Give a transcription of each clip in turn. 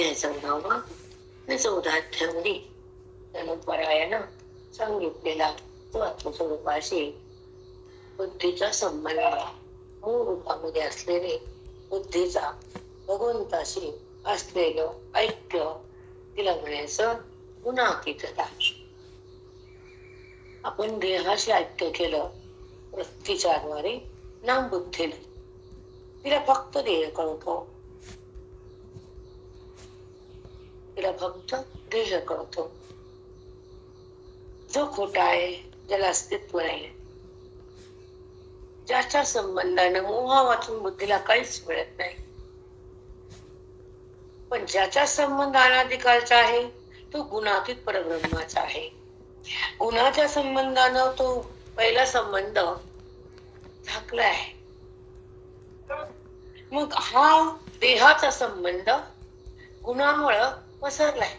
अध्यायाचं नाव आणि 14 अध्यायामध्ये त्यानं परायानं सांगितलेला तो आत्मस्वरूपाशी बुद्धीचा संबंध, मूळ रूपामध्ये असलेले बुद्धीचा भगवंताशी असलेलं ऐक्य, तिला म्हणायचं गुणातीतता. आपण देहाशी ऐक्य केलं वृत्तीच्याद्वारे, नाम बुद्धीने. तिला फक्त देह कळतो, तिला फक्त देह कळतो. जो खोटा आहे, ज्याला अस्तित्व नाही, ज्याच्या संबंधानं मोहा वाचून बुद्धीला काहीच मिळत नाही. पण ज्याचा संबंध अनादिकालचा आहे तो गुणातीत परब्रह्माचा आहे. गुणाच्या संबंधानं तो पहिला संबंध झाकला आहे. मग हा देहाचा संबंध गुणामुळं पसरलाय.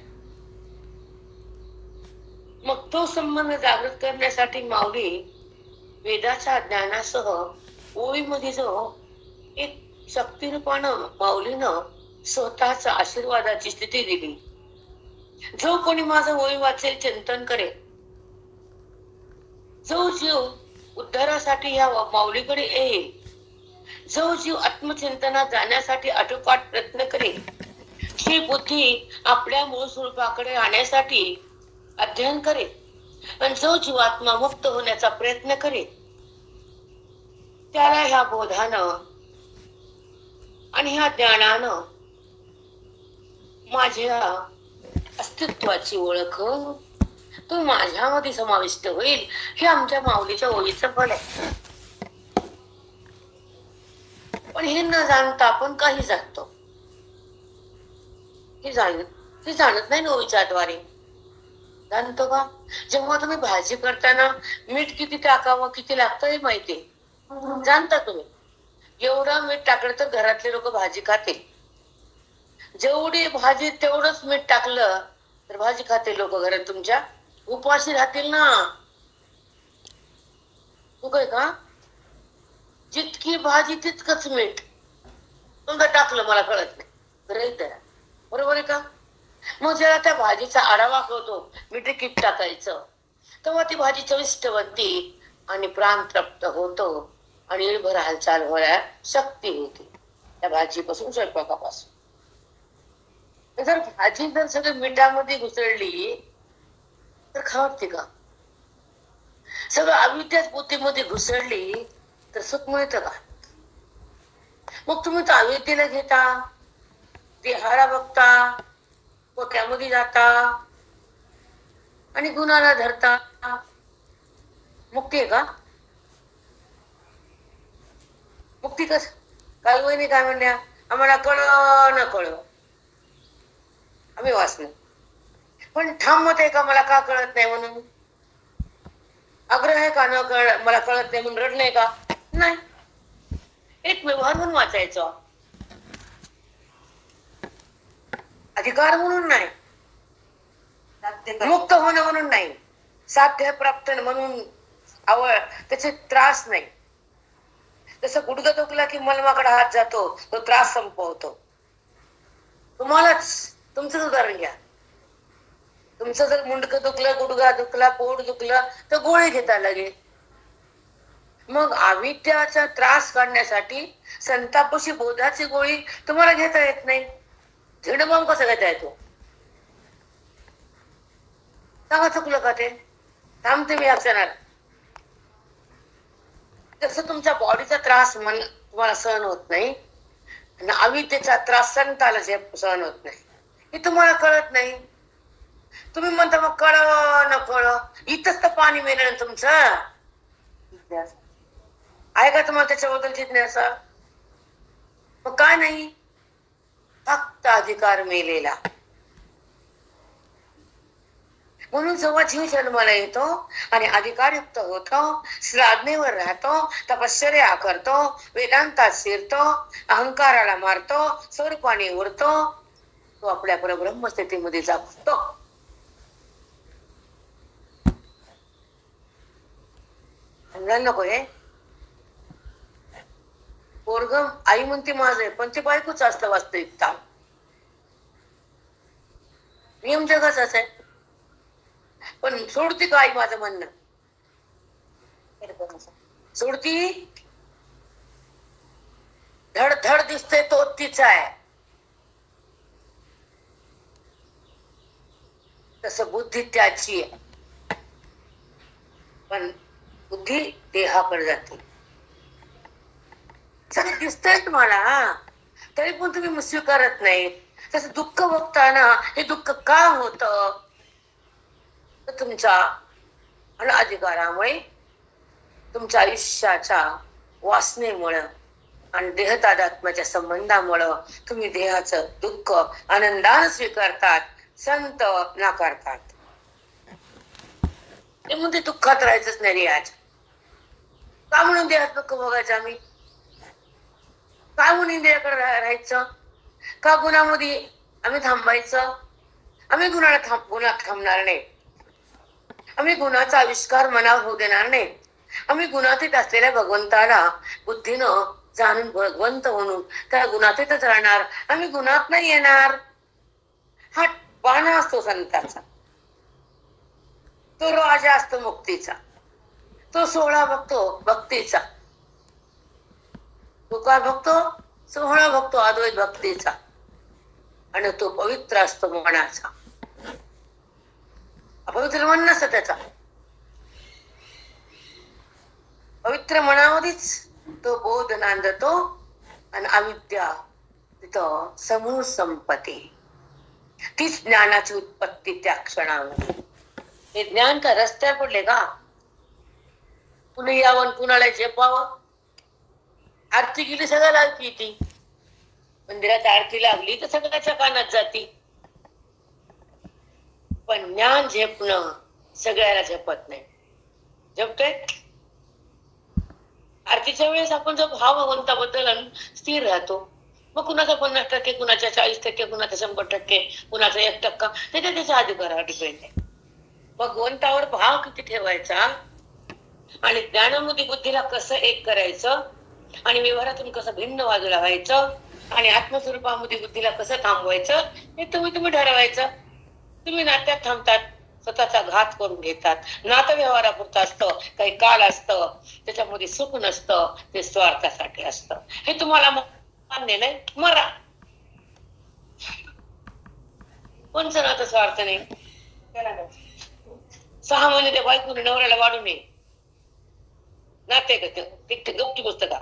मग तो संबंध जागृत करण्यासाठी माऊली वेदाच्या ज्ञानासह ओळीमध्ये जो एक शक्तिरूपानं माऊलीनं स्वतःचा आशीर्वादाची स्थिती दिली. जो कोणी माझं ओळी वाचेल, चिंतन करेल, जो जीव उद्धारासाठी या माऊलीकडे येईल, जो जीव आत्मचिंतनात जाण्यासाठी आटोकाट प्रयत्न करेल, ही बुद्धी आपल्या मूळ स्वरूपाकडे आणण्यासाठी अध्ययन करेल, आणि जो जीवात्मा मुक्त होण्याचा प्रयत्न करेल, त्याला ह्या बोधानं आणि ह्या ज्ञानानं माझ्या अस्तित्वाची ओळख तो माझ्यामध्ये समाविष्ट होईल. हे आमच्या माऊलीच्या ओळीचं फल आहे. पण हे न जाणता आपण काही जाणतो, हे जाणत नाही ना ओळीच्याद्वारे. जाणतो का? जेव्हा तुम्ही भाजी करताना मीठ किती टाकावं, किती लागतं हे माहिती जाणता तुम्ही. एवढं मीठ टाकलं तर घरातले लोक भाजी खातील. जेवढी भाजी तेवढंच मीठ टाकलं तर भाजी खातील लोक घरात तुमच्या. उपाशी राहतील ना. तू काय का? जितकी भाजी तितकंच मीठ तुमचं टाकलं, मला कळत नाही. बरोबर आहे का? मग जेव्हा त्या भाजीचा आढावा होतो, मीठ किती टाकायचं, तेव्हा ती भाजी चविष्ट बनते आणि प्राण तृप्त होतो आणि निर्भर हालचाल व्हायला शक्ती होती त्या भाजीपासून, स्वयंपाकापासून. जर भाजी जर सगळं मिठामध्ये घुसळली तर खावते का? सगळं अविद्याच बुद्धीमध्ये घुसळली तर सुख मिळतं का? मग तुम्ही तर अविद्येला घेता, देहाला बघता, पोट्यामध्ये जाता आणि गुणाला धरता. मुक्ती आहे का? मुक्ती कस? काही वहिनी काय म्हणल्या, आम्हाला कळ न कळ आम्ही वाचलो, पण ठाम मत आहे का मला का कळत नाही म्हणून? आग्रह आहे का न कळ मला कळत नाही म्हणून रडलंय का? नाही. एक व्यवहार म्हणून वाचायचा, अधिकार म्हणून नाही, मुक्त होणं म्हणून नाही, साध्य प्राप्त म्हणून आवड, त्याचे त्रास नाही. जसं गुडघा दुखला की मलमाकडे हात जातो, तो त्रास संपवतो. तुम्हालाच तुमचं उदाहरण घ्या. तुमचं जर मुंडकं दुखलं, गुडघा दुखला, पोट दुखलं तर गोळी घेता लगेच. मग अविद्याचा त्रास काढण्यासाठी संतापाशी बोधाची गोळी तुम्हाला घेता येत नाही. झिडबॉम्ब कसं घेता येतो? सांगा, चुकलं का ते? थांबते मी क्षणात. जसं तुमच्या बॉडीचा त्रास तुम्हाला सहन होत नाही, अविद्येचा त्रास संताला सहन होत नाही, हे तुम्हाला कळत नाही. तुम्ही म्हणता मग कळ न कळ, इथंच तर पाणी मिळेल तुमचं. आहे का तुम्हाला त्याच्याबद्दल जिज्ञासा? मग काय नाही, फक्त अधिकार मेलेला. म्हणून जेव्हा जीव जन्माला येतो आणि अधिकारयुक्त होतो, साधनेवर राहतो, तपश्चर्या करतो, वेदांतात शिरतो, अहंकाराला मारतो, स्वरूपाने उरतो, तो आपल्या परब्रह्म स्थितीमध्ये जातो. नको हे पोरग आई म्हणते माझं, पण ते बायकोच असतं वास्तविकता. नियम जगाचाच आहे. पण सोडती काय माझं म्हणणं? सोडती धड धड दिसते तो तिचा आहे. तसं बुद्धी त्याची आहे, पण बुद्धी देहाकडे जाते. सगळं दिसतंय तुम्हाला, तरी पण तुम्ही स्वीकारत नाही. तसं दुःख बघताना हे दुःख का होत? तर तुमच्या अनाधिकारामुळे, तुमच्या आयुष्याच्या वासनेमुळं आणि देहतादात्म्याच्या संबंधामुळं तुम्ही देहाचं दुःख आनंदानं स्वीकारतात, संत नाकारतात. ते म्हणते दुःखात राहायचंच नाही आज. का म्हणून देहात दुःख बघायचं आम्ही? का म्हणून इंद्रियाकडे राहायचं? का गुणामध्ये आम्ही थांबायचं? आम्ही गुणात थांबणार नाही. आम्ही गुणाचा आविष्कार मनावर होऊ देणार नाही. आम्ही गुणातीत असलेल्या भगवंताला बुद्धीनं जाणून भगवंत म्हणून त्या गुणातीतच राहणार. आम्ही गुणात नाही येणार. हा बाणा असतो संतांचा. तो राजा असतो मुक्तीचा. तो सोहळा बघतो भक्तीचा. तो काय बघतो? सोहळा बघतो अद्वैत भक्तीचा. आणि तो पवित्र असतो मनाचा. अपवित्र मन नसतं त्याचा. पवित्र मनामध्येच तो बोध नांदतो आणि अविद्या तिथं समूळ संपते. तीच ज्ञानाची उत्पत्ती त्या क्षणामध्ये. हे ज्ञान का रस्त्यावर पडले का? कुणी यावं कुणाला झेपावं? आरती केली सगळ्याला ऐकू येते. मंदिरात आरती लागली तर सगळ्याच्या कानात जाती. पण ज्ञान झेपणं सगळ्याला झेपत नाही. झेपतंय? आरतीच्या वेळेस आपण जो भाव भगवंताबद्दल स्थिर राहतो, मग कुणाचा 50%, कुणाच्या 40%, कुणाचा 100%, कुणाचा 1%, त्याच्या अधिकारावर डिपेंड आहे. भगवंतावर भाव किती ठेवायचा आणि ज्ञानामध्ये बुद्धीला कसं एक करायचं आणि व्यवहारातून कसं भिन्न बाजूला व्हायचं आणि आत्मस्वरूपामध्ये बुद्धीला कसं थांबवायचं हे तुम्ही ठरवायचं. तुम्ही नात्यात थांबतात, स्वतःचा घात करून घेतात. नातं व्यवहारापुरतं असतं, काही काळ असतं, त्याच्यामध्ये सुख नसतं, ते स्वार्थासाठी असतं. हे तुम्हाला मान्य नाही, मरा. कोणचं नातं स्वार्थ नाही? 6 महिने त्या बायकोने नवऱ्याला वाढू नये नाते का ते गप्ती बसतं का?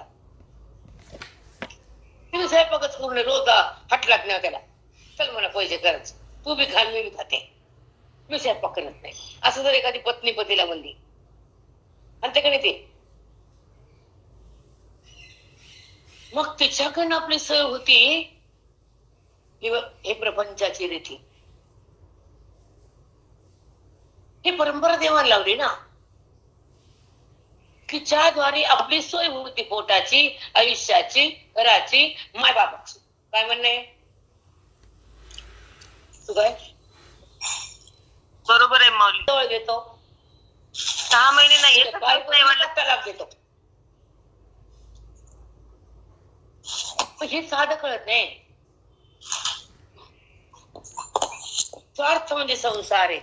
तुम्ही स्वयंपाकच करून रोज हटलात ना त्याला, चल मला पैसे करायचं, तू बी खाल मी बी खाते, मी स्वयंपाक करत नाही, असं जर एखादी पत्नी पतीला म्हणली आणि ते ते मग तिच्याकडनं आपली सोय होती. हे प्रपंचाची रीती, ही परंपरा देवान लावली ना, की ज्याद्वारे आपली सोय होती पोटाची, आयुष्याची, घराची, मायबाबाची. काय म्हणणे तू? काय बरोबर आहे माऊली. जवळ घेतो 6 महिने नाही तलाक घेतो. हे साधं कळत नाही. स्वार्थ म्हणजे संसार आहे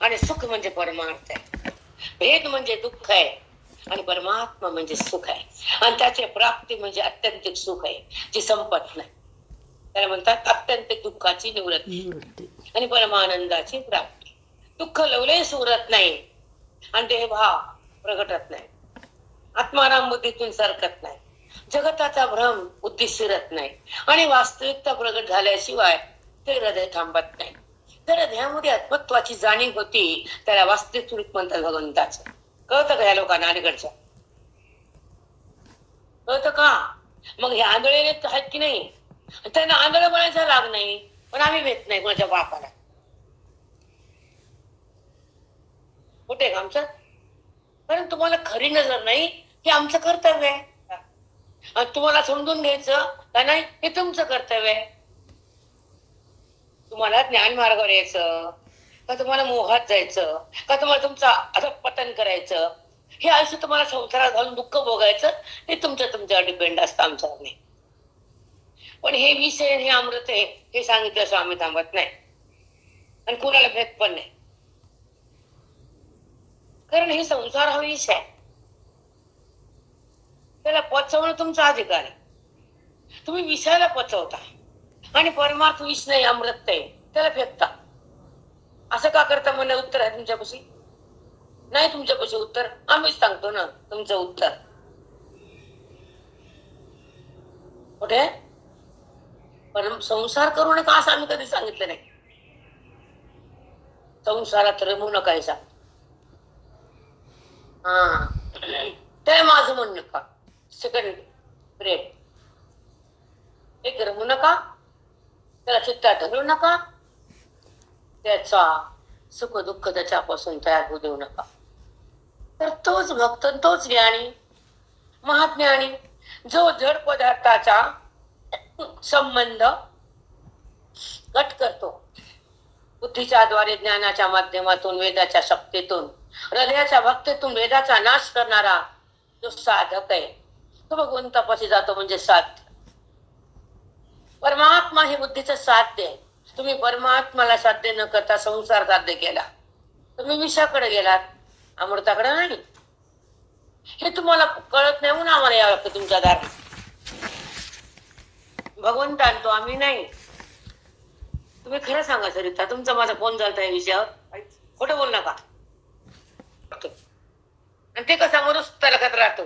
आणि सुख म्हणजे परमार्थ आहे. भेद म्हणजे दुःख आहे आणि परमात्मा म्हणजे सुख आहे. आणि त्याची प्राप्ती म्हणजे अत्यंतिक सुख आहे, जी संपत नाही. त्याला म्हणतात अत्यंतिक दुःखाची निवृत्ती आणि परमानंदाची प्राप्ती. दुःख लवलेस उरत नाही आणि देहभाव प्रगटत नाही. आत्माराम बुद्धीतून सरकत नाही. जगताचा भ्रम बुद्धी शिरत नाही आणि वास्तविकता प्रगट झाल्याशिवाय ते हृदय थांबत नाही. तर हृदयामध्ये आत्मत्वाची जाणीव होती, त्याला वास्तविक स्वरूप म्हणतात भगवंताचं. कळतं का या लोकांना अलीकडच्या? कळतं का? मग हे आंधळे आहेत की नाही, त्यांना आंधळ बनायचा लाभ नाही, पण आम्ही भेट नाही कोणाच्या बापाला. कुठे का आमचं? कारण तुम्हाला खरी नजर नाही, हे आमचं कर्तव्य आहे. आणि तुम्हाला समजून घ्यायचं का नाही हे तुमचं कर्तव्य आहे. तुम्हाला ज्ञान मार्गावर यायचं का तुम्हाला मोहात जायचं का तुम्हाला तुमचं अधःपतन करायचं, हे आयुष्य तुम्हाला संसारात घालून दुःख भोगायचं, हे तुमच्यावर डिपेंड असतं, आमच्यावर नाही. पण हे विषय हे अमृत आहे हे सांगितलं स्वामी थांबत नाही. आणि कुणाला भेट पण नाही. कारण हे संसार हा विष आहे, त्याला पचवणं तुमचा अधिकार आहे. तुम्ही विषयाला पचवता आणि परमार्थ विष नाही, अमृत आहे, त्याला फेकता. असं का करता? मला उत्तर आहे तुमच्यापाशी नाही. तुमच्यापाशी उत्तर आम्हीच सांगतो ना. तुमचं उत्तर कुठे? पण संसार करू नका असं आम्ही कधी सांगितलं नाही. संसारात रमू नका सांग. हा, ते माझं म्हणणं का. सेकंड प्रेम, एक रमू नका, त्याला चित्तात धरू नका, त्याचा सुख दुःख त्याच्यापासून तयार होऊ देऊ नका. तर तोच भक्त, तोच ज्ञानी, महाज्ञानी, जो जड पदार्थाचा संबंध कट करतो, बुद्धीच्या द्वारे, ज्ञानाच्या माध्यमातून, वेदाच्या शक्तीतून, हृदयाच्या भक्तीतून वेदाचा नाश करणारा जो साधक आहे, तो भगवंतापाशी जातो. म्हणजे साध्य. परमात्मा हे बुद्धीचं साध्य आहे. तुम्ही परमात्माला साध्य न करता संसार साध्य केला, तुम्ही विषाकडे गेलात, अमृताकडे नाही. हे तुम्हाला कळत नाही म्हणून आम्हाला यावं लागतं तुमच्या दारात. भगवंत आणतो आम्ही नाही. तुम्ही खरं सांगा सरिता, तुमचा माझा फोन झालता या विषयावर, खोटं बोल नका. आणि ते कसा मनुष्य लक्षात राहतो.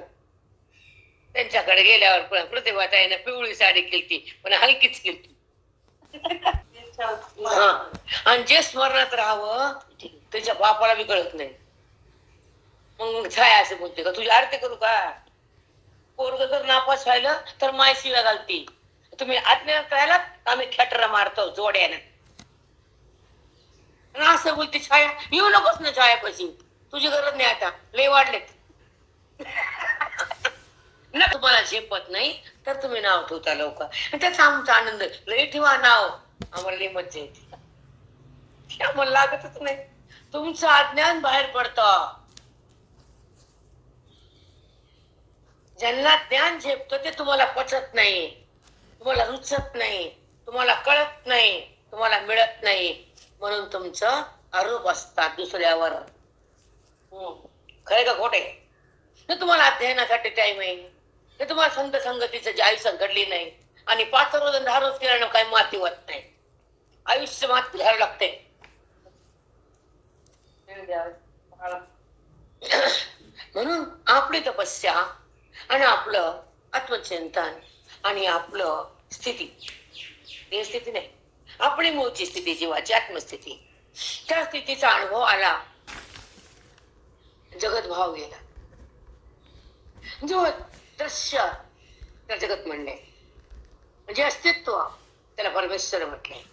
त्यांच्याकडे गेल्यावर प्रतिभाताईनं पिवळी साडी केली, पण हलकीच केली. आणि जे स्मरणात राहावं त्याच्या बापाला बी कळत नाही. मग छाया असं बोलते का, तुझी आरती करू का? पोरग जर नापास व्हायला तर माय शिव्या घालती. तुम्ही अज्ञानात राहिला, आम्ही खेटरा मारतो जोड्यानं. असं बोलते छाया. येऊ नकोस ना छाया कशी, तुझी गरज नाही आता, लय वाढलेत ना. तुम्हाला झेपत नाही तर तुम्ही नाव ठेवता लोक, त्याचा आमचा आनंद. लय ठेवा नाव, आम्हाला लय मज्जा येते. आम्हाला लागतच नाही. तुमचं अज्ञान बाहेर पडतं. ज्यांना ज्ञान झेपतं ते तुम्हाला पचत नाही, तुम्हाला रुचत नाही, तुम्हाला कळत नाही, तुम्हाला मिळत नाही. म्हणून तुमचं आरोप असतात दुसऱ्यावर. खरे का खोटे? तुम्हाला अध्ययनासाठी टाइम आहे, ते तुम्हाला संत संगतीचं आयुष्य घडली नाही. आणि 5 रोज 10 रोज केल्यानं काही माती होत नाही. आयुष्य माती घ्यावं लागते. म्हणून आपली तपस्या आणि आपलं आत्मचिंतन आणि आपलं स्थिती, हे स्थिती नाही, आपली मूळची स्थिती, जीवाची आत्मस्थिती, त्या स्थितीचा अनुभव आला, जगत भाव गेला. जो दृश्य त्या जगत म्हणले, म्हणजे अस्तित्व, त्याला परमेश्वर म्हटले.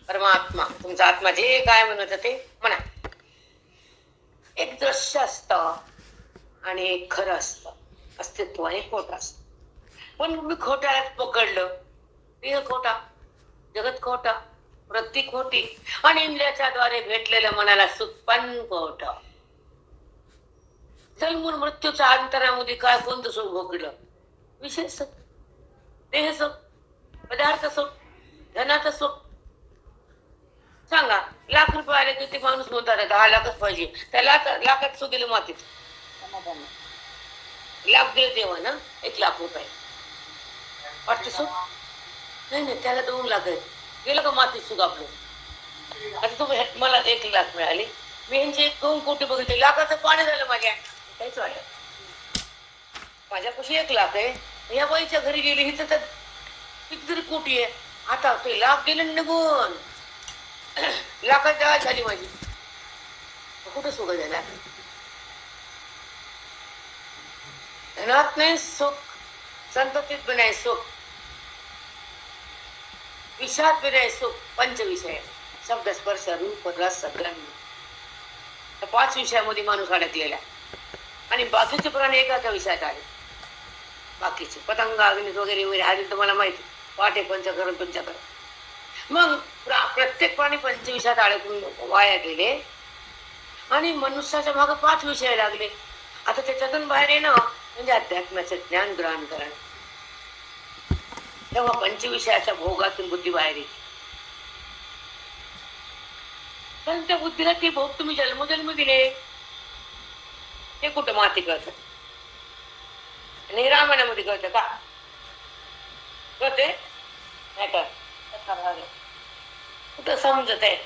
परमात्मा, तुमचा आत्मा जे काय म्हणत ते म्हणा. एक दृश्य असतं आणि एक खरं असतं. अस्तित्व आणि खोटं असतं. पण मी खोट्यालाच पकडलं, देह खोटा, जगत खोटा, वृत्ती खोटी, आणि इंद्रियाच्या द्वारे भेटलेलं मनाला सुख पण खोट. जन्मून मृत्यूच्या अंतरामध्ये काय कोणतं सुख भोगलं? विषय सुख, देह सुख, पदार्थ सुख, धनाचं सुख. सांगा, लाख रुपये आले किती माणूस म्हणतात 10 लाखच पाहिजे, त्या लाखात सुख गेलं मातीत. लाख दे देवा ना, 1 लाख रुपये वाटतं सुख? नाही, त्याला 2 लाख आहेत. गेलं का मातीत सुख आपलं? आता तुम्ही मला 1 लाख मिळाले, मी यांचे 2 कोटी बघितले, लाखाचं पाणी झालं माझ्या. काहीच वाटत, माझ्यापाशी 1 लाख आहे, या बाईच्या घरी गेली, हिचं तर कितीतरी कोटी आहे. आता ते लाख गेले निघून, लाखाची आवाज झाली माझी. कुठं सुख झाला? धनात नाही सुख, संततीत बी नाही सुख, विषात बी नाही सुख. 5 विषय, शब्द, स्पर्श, रूप, रस, गंध, 5 विषयामध्ये माणूस अडकलेला. आणि बाकीचे प्राणी एका विषयात आले. बाकीचे पतंग, अग्नी वगैरे वगैरे आले तुम्हाला माहिती, पाटे पंचकरण तुमच्याकडे. मग प्रत्येक प्राणी 5 विषयात अडकून वाया गेले आणि मनुष्याच्या मागे 5 विषय लागले. आता त्याच्यातून बाहेर येणं म्हणजे अध्यात्माचं ज्ञान ग्रहण करणं. तेव्हा 5 विषयाच्या भोगातून बुद्धी बाहेर येते. पण त्या बुद्धीला ते भोग तुम्ही जन्मोजन्म दिले, हे कुठं माती कळत आणि रामायणामध्ये कळतं का? कळते नाही का? कुठं समजत आहे?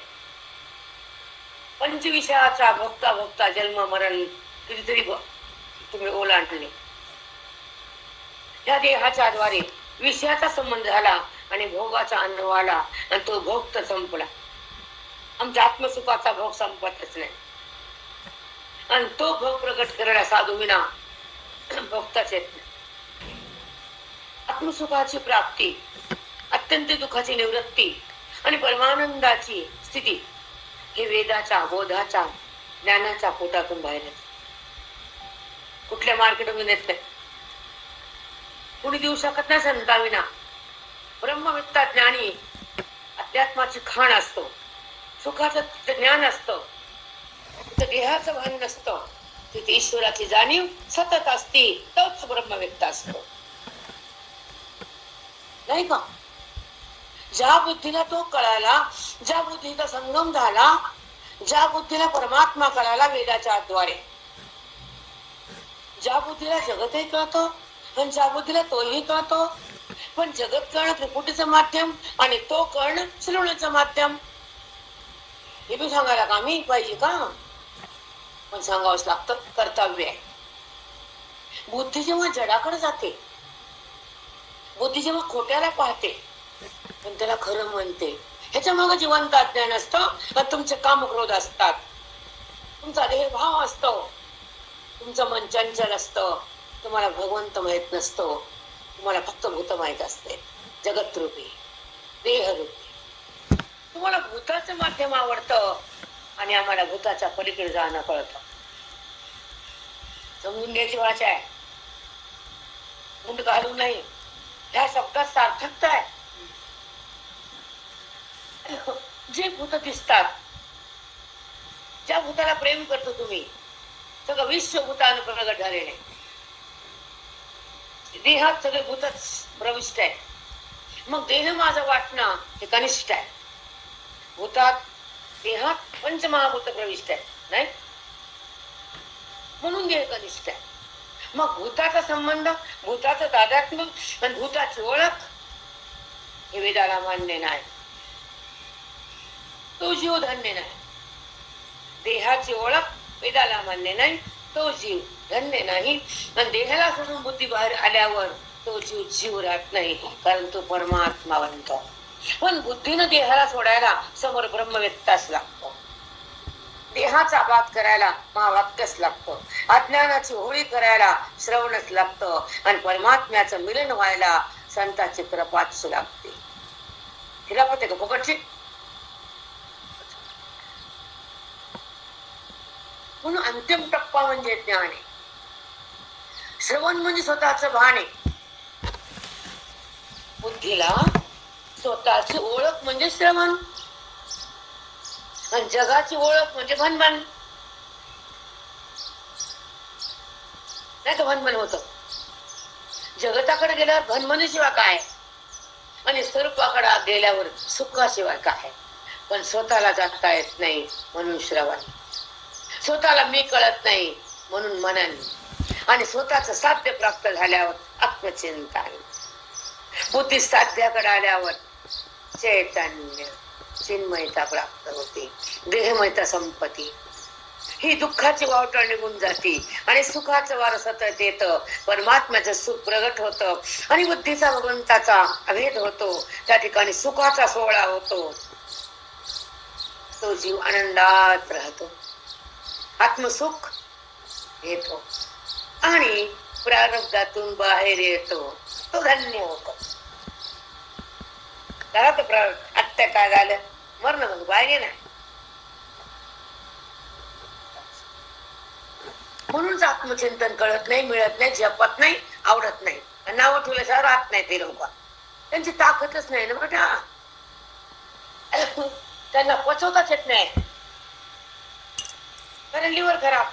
पंचविषयाचा भोगता भोगता जन्म मरण कितीतरी तुम्ही ओलांडले. या देहाच्या द्वारे विषयाचा संबंध झाला आणि भोगाचा अनुभव आला आणि तो भोग तर संपला. आमच्या आत्मसुखाचा भोग संपतच नाही आणि तो भोग प्रकट करायला साधू विना भोगताच येत नाही. आत्मसुखाची प्राप्ती, अत्यंत दुःखाची निवृत्ती आणि परमानंदाची स्थिती हे वेदाच्या बोधाच्या ज्ञानाच्या पोटातून बाहेर येते. कुठल्या मार्केटमधून येत नाही, कुणी देऊ शकत नाही संताविना. ब्रह्मविद्ता ज्ञानी अध्यात्माची खाण असतो, सुखाचं ज्ञान असतं, तिथे देहाचं भान नसतं, तिथे ईश्वराची जाणीव सतत असते, तोच ब्रह्मविद्ता असतो नाही का? ज्या बुद्धीला तो कळाला, ज्या बुद्धीचा संगम झाला, ज्या बुद्धीला परमात्मा कळाला वेदाच्या द्वारे, ज्या बुद्धीला जगतही कळतो आणि ज्या बुद्धीला तोही कळतो, पण जगत कळणं त्रिपुटीचं माध्यम आणि तो कळणं श्रवणाचं माध्यम. हे बी सांगायला कामी पाहिजे का? पण सांगावंच लागतं, कर्तव्य आहे. बुद्धी जेव्हा जडाकडे जाते, बुद्धी जेव्हा खोट्याला पाहते पण त्याला खरं म्हणते, ह्याच्या मागे जिवंत अज्ञान असतं, तुमचे काम क्रोध असतात, तुमचा देह भाव असतो, तुमचं मन चंचल असतं, तुम्हाला भगवंत माहित नसतो, तुम्हाला फक्त भूत माहित असते, जगत रूपी देह रूपी. तुम्हाला भूताचं माध्यम आवडतं आणि आम्हाला भूताच्या पलीकडे जाणं कळतं. समजून घ्यायची भाषा आहे, मुंड घालू नाही. ह्या शब्दात सार्थकता आहे. जे भूत दिसतात, ज्या भूताला प्रेम करतो तुम्ही, सगळं विश्व भूतानं प्रगट झालेले, देहात सगळे भूतच प्रविष्ट आहे. मग देह माझं वाटणं हे कनिष्ठ आहे. भूतात देहात पंचमहाभूत प्रविष्ट आहे नाही, म्हणून देह कनिष्ठ आहे. मग भूताचा संबंध, भूताचं तादात्म्य आणि भूताची ओळख हे वेदाला मान्य नाही. तो जीव धन्य नाही. देहाची ओळख वेदाला मान्य नाही, तो जीव धन्य नाही. आणि देहाला सोडून बुद्धी बाहेर आल्यावर तो जीव जीव राहत नाही, कारण तो परमात्मा बनतो. पण बुद्धीनं देहाला सोडायला समोर ब्रह्मवेत्ताच लागतो, देहाचा बात करायला महावाक्यच लागतं, अज्ञानाची होळी करायला श्रवणच लागतं आणि परमात्म्याचं मिलन व्हायला संतांची कृपाच लागते. तिला पते का फुकटची? म्हणून अंतिम टप्पा म्हणजे ज्ञान आहे. श्रवण म्हणजे स्वतःचं भान आहे. बुद्धीला स्वतःची ओळख म्हणजे श्रवण आणि जगाची ओळख म्हणजे भनभन. नाही तर भनभन होत. जगताकडे गेल्यावर भनभनीशिवाय काय आणि स्वरूपाकडे गेल्यावर सुखाशिवाय काय. पण स्वतःला जाणता येत नाही म्हणून श्रवण, स्वतःला मी कळत नाही म्हणून मनन आणि स्वतःच साध्य प्राप्त झाल्यावर आत्मचिंतन. बुद्धी साध्याकडे आल्यावर चैतन्य चिन्मयता प्राप्त होते, देहमयता संपत्ती. ही दुःखाची वावटळ निघून जाते आणि सुखाचं वार सतत येत, परमात्म्याचं सुख प्रगट होत आणि बुद्धीचा भगवंताचा अभेद होतो. त्या ठिकाणी सुखाचा सोहळा होतो. तो जीव आनंदात राहतो, आत्मसुख येतो आणि प्रारब्धातून बाहेर येतो. तो धन्य होतो. आत्ता काय झालं, मरण मग बाहेर नाही. म्हणूनच आत्मचिंतन कळत नाही, मिळत नाही, जपत नाही, आवडत नाही. नाव ठेवल्याशिवाय राहत नाही ते लोक. त्यांची ताकदच नाही ना बेटा, त्यांना पचवताच येत नाही, कारण लिव्हर खराब.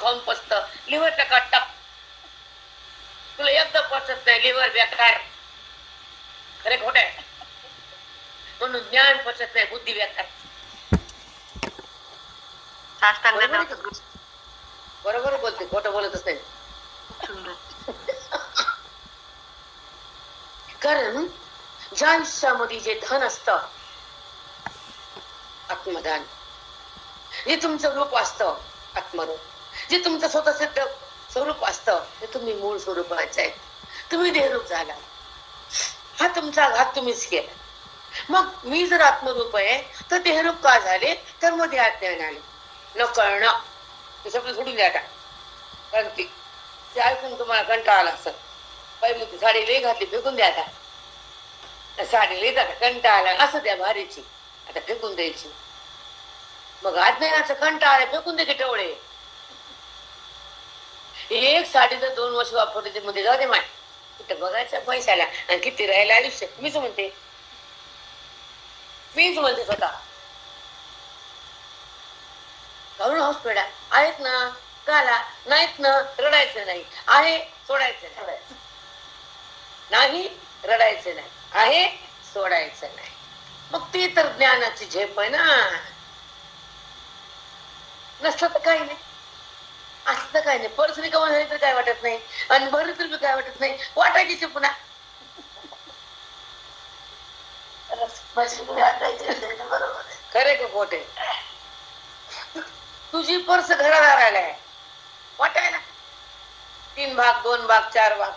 खाऊन पचत, लिव्हर टकाटक. तुला एकदा पचत नाही, लिव्हर बेकार. अरे खोटे म्हणून ज्ञान पचत नाही, बुद्धी व्याख्या. बरोबर बोलते, खोटं बोलतच नाही. कारण ज्या आयुष्यामध्ये जे धन असतं, आत्मदान, जे तुमचं रूप असतं, आत्मरूप, जे तुमचं स्वतःच स्वरूप असतं, ते तुम्ही मूळ स्वरूपाचे आहे. तुम्ही देहरूप झाला, हा तुमचा घात तुम्हीच केला. मग मी जर आत्मरूप आहे तर देहरूप का झाले? तर मध्ये अज्ञान आले, न कळणं. ते सगळं सोडून द्या आता. कारण ते ऐकून तुम्हाला कंटाळा आला असत. पहिली ती साडी लई घातली, फेकून द्या आता. साडी लई जाता कंटाळा आला असं द्या भारीची, आता फेकून द्यायची. मग अज्ञानाचं कंटाळा फेकून दे की टवळे. एक साडी जर 2 वर्ष वापरली मध्ये जाऊ दे माय, कुठं बघायचं पैशाला आणि किती राहायला आयुष्य. मीच म्हणते स्वतः. घालून हाऊस पेडा आहेत ना, घाला, नाहीत ना रडायचं नाही, आहे सोडायचं नाही, रडायचं नाही, आहे सोडायचं नाही. मग ते तर ज्ञानाची झेप आहे ना. नसलं तर काही नाही, असलं तर काही नाही. पर्स रिकामा झाली तर काय वाटत नाही, आणि भरली तर काय वाटत नाही, वाटायची पुन्हा. खरे का खोटे? तुझी पर्स घरात राहिला आहे, वाटायला 3 भाग 2 भाग 4 भाग.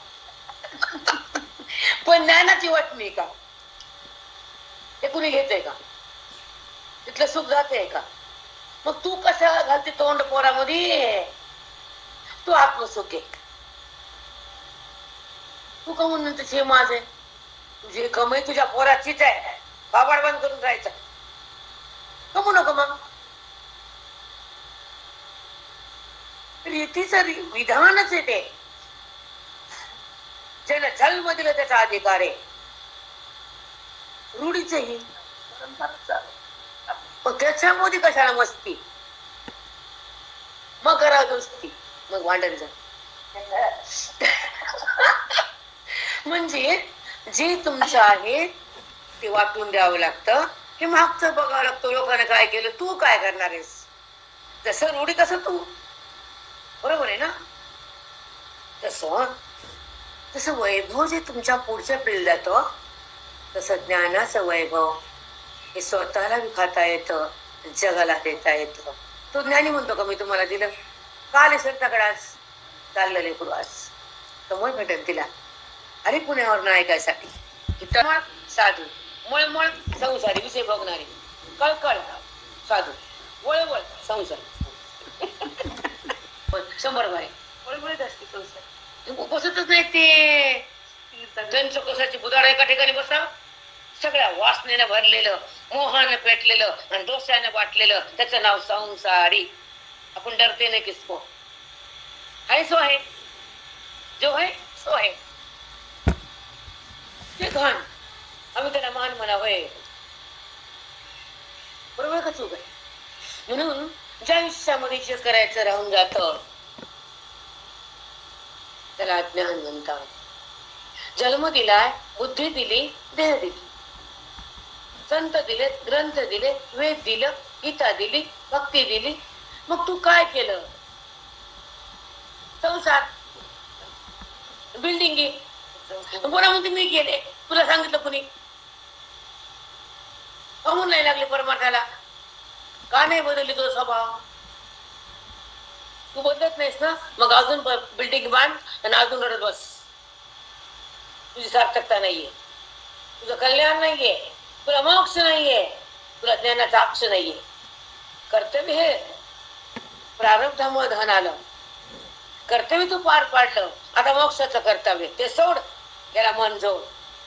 पण ज्ञानाची वाटणी का? ते कुणी घेतय का? तिथलं सुख जाते का? मग तू कशा घालते तोंड पोरामध्ये? तू आत्मसुख आहे. तू का म्हणून हे माझे, तुझी कमाई तुझ्या पोराचीच आहे, बाबाड बंद करून राहायचं. कमू नको मग. रीतीचं विधानच आहे ते. ज्यानं जन्म दिला त्याचा अधिकार आहे. रूढीचही मग त्याच्यामध्ये कशाला मस्ती, मग करा दोस्ती, मग भांडण जा. म्हणजे जे तुमचं आहे ते वाटून द्यावं लागतं. हे मागचं बघावं लागतं. लोकांना काय केलं, तू काय करणार आहेस? जसं रूढी तसं तू. बरोबर आहे ना? तसं वैभव जे तुमच्या पुढच्या पिढीला जातं, तसं ज्ञानाचं वैभव हे स्वतःला खाता येतं, जगाला देता येतं. तो ज्ञानी म्हणतो का मी तुम्हाला दिलं? काल संताकडे आज चाललेले पूर्वास समोर भेटेल तिला. अरे पुण्यावर ऐकायसाठी साधू, मळमळ संसारी, विषय बघणारी, कळकळ साधू, वळवळ संसार. 100 बारे वळवळत असते संसार. बसतच नाही ते. त्यांचं कशाची बुधाड एका ठिकाणी बसा, सगळ्या वासनेनं भरलेलं, मोहानं पेटलेलं आणि डोस्यानं वाटलेलं, त्याचं नाव संसारी. आपण डरते नाही किसको. आहे सो आहे, जो है सो है. ते घाण आम्ही त्याला मान म्हणावं. बरोबर का चूक आहे? म्हणून ज्या आयुष्यामध्ये जे करायचं राहून जात त्याला अज्ञान म्हणतात. जन्म दिलाय, बुद्धी दिली, देह दिली, संत दिले, ग्रंथ दिले, वेद दिलं, गीता दिली, भक्ती दिली. मग तू काय केलं? संसार, बिल्डिंग. कोणा म्हणते मी केले? तुला सांगितलं कुणी? अमून नाही लागले परमार्थाला? का नाही बदलली तो स्वभाव? तू बदलत नाहीस ना, मग अजून बिल्डिंग बांध आणि अजून रडत बस. तुझी सार्थकता नाहीये, तुझं कल्याण नाहीये, तुला मोक्ष नाहीये, तुला ज्ञानाचा अक्ष नाहीये. कर्तव्य हे प्रारब्धामुळे धन आलं, कर्तव्य तू पार पाडलं. आता मोक्षाचं कर्तव्य ते सोड, याला मन जोड,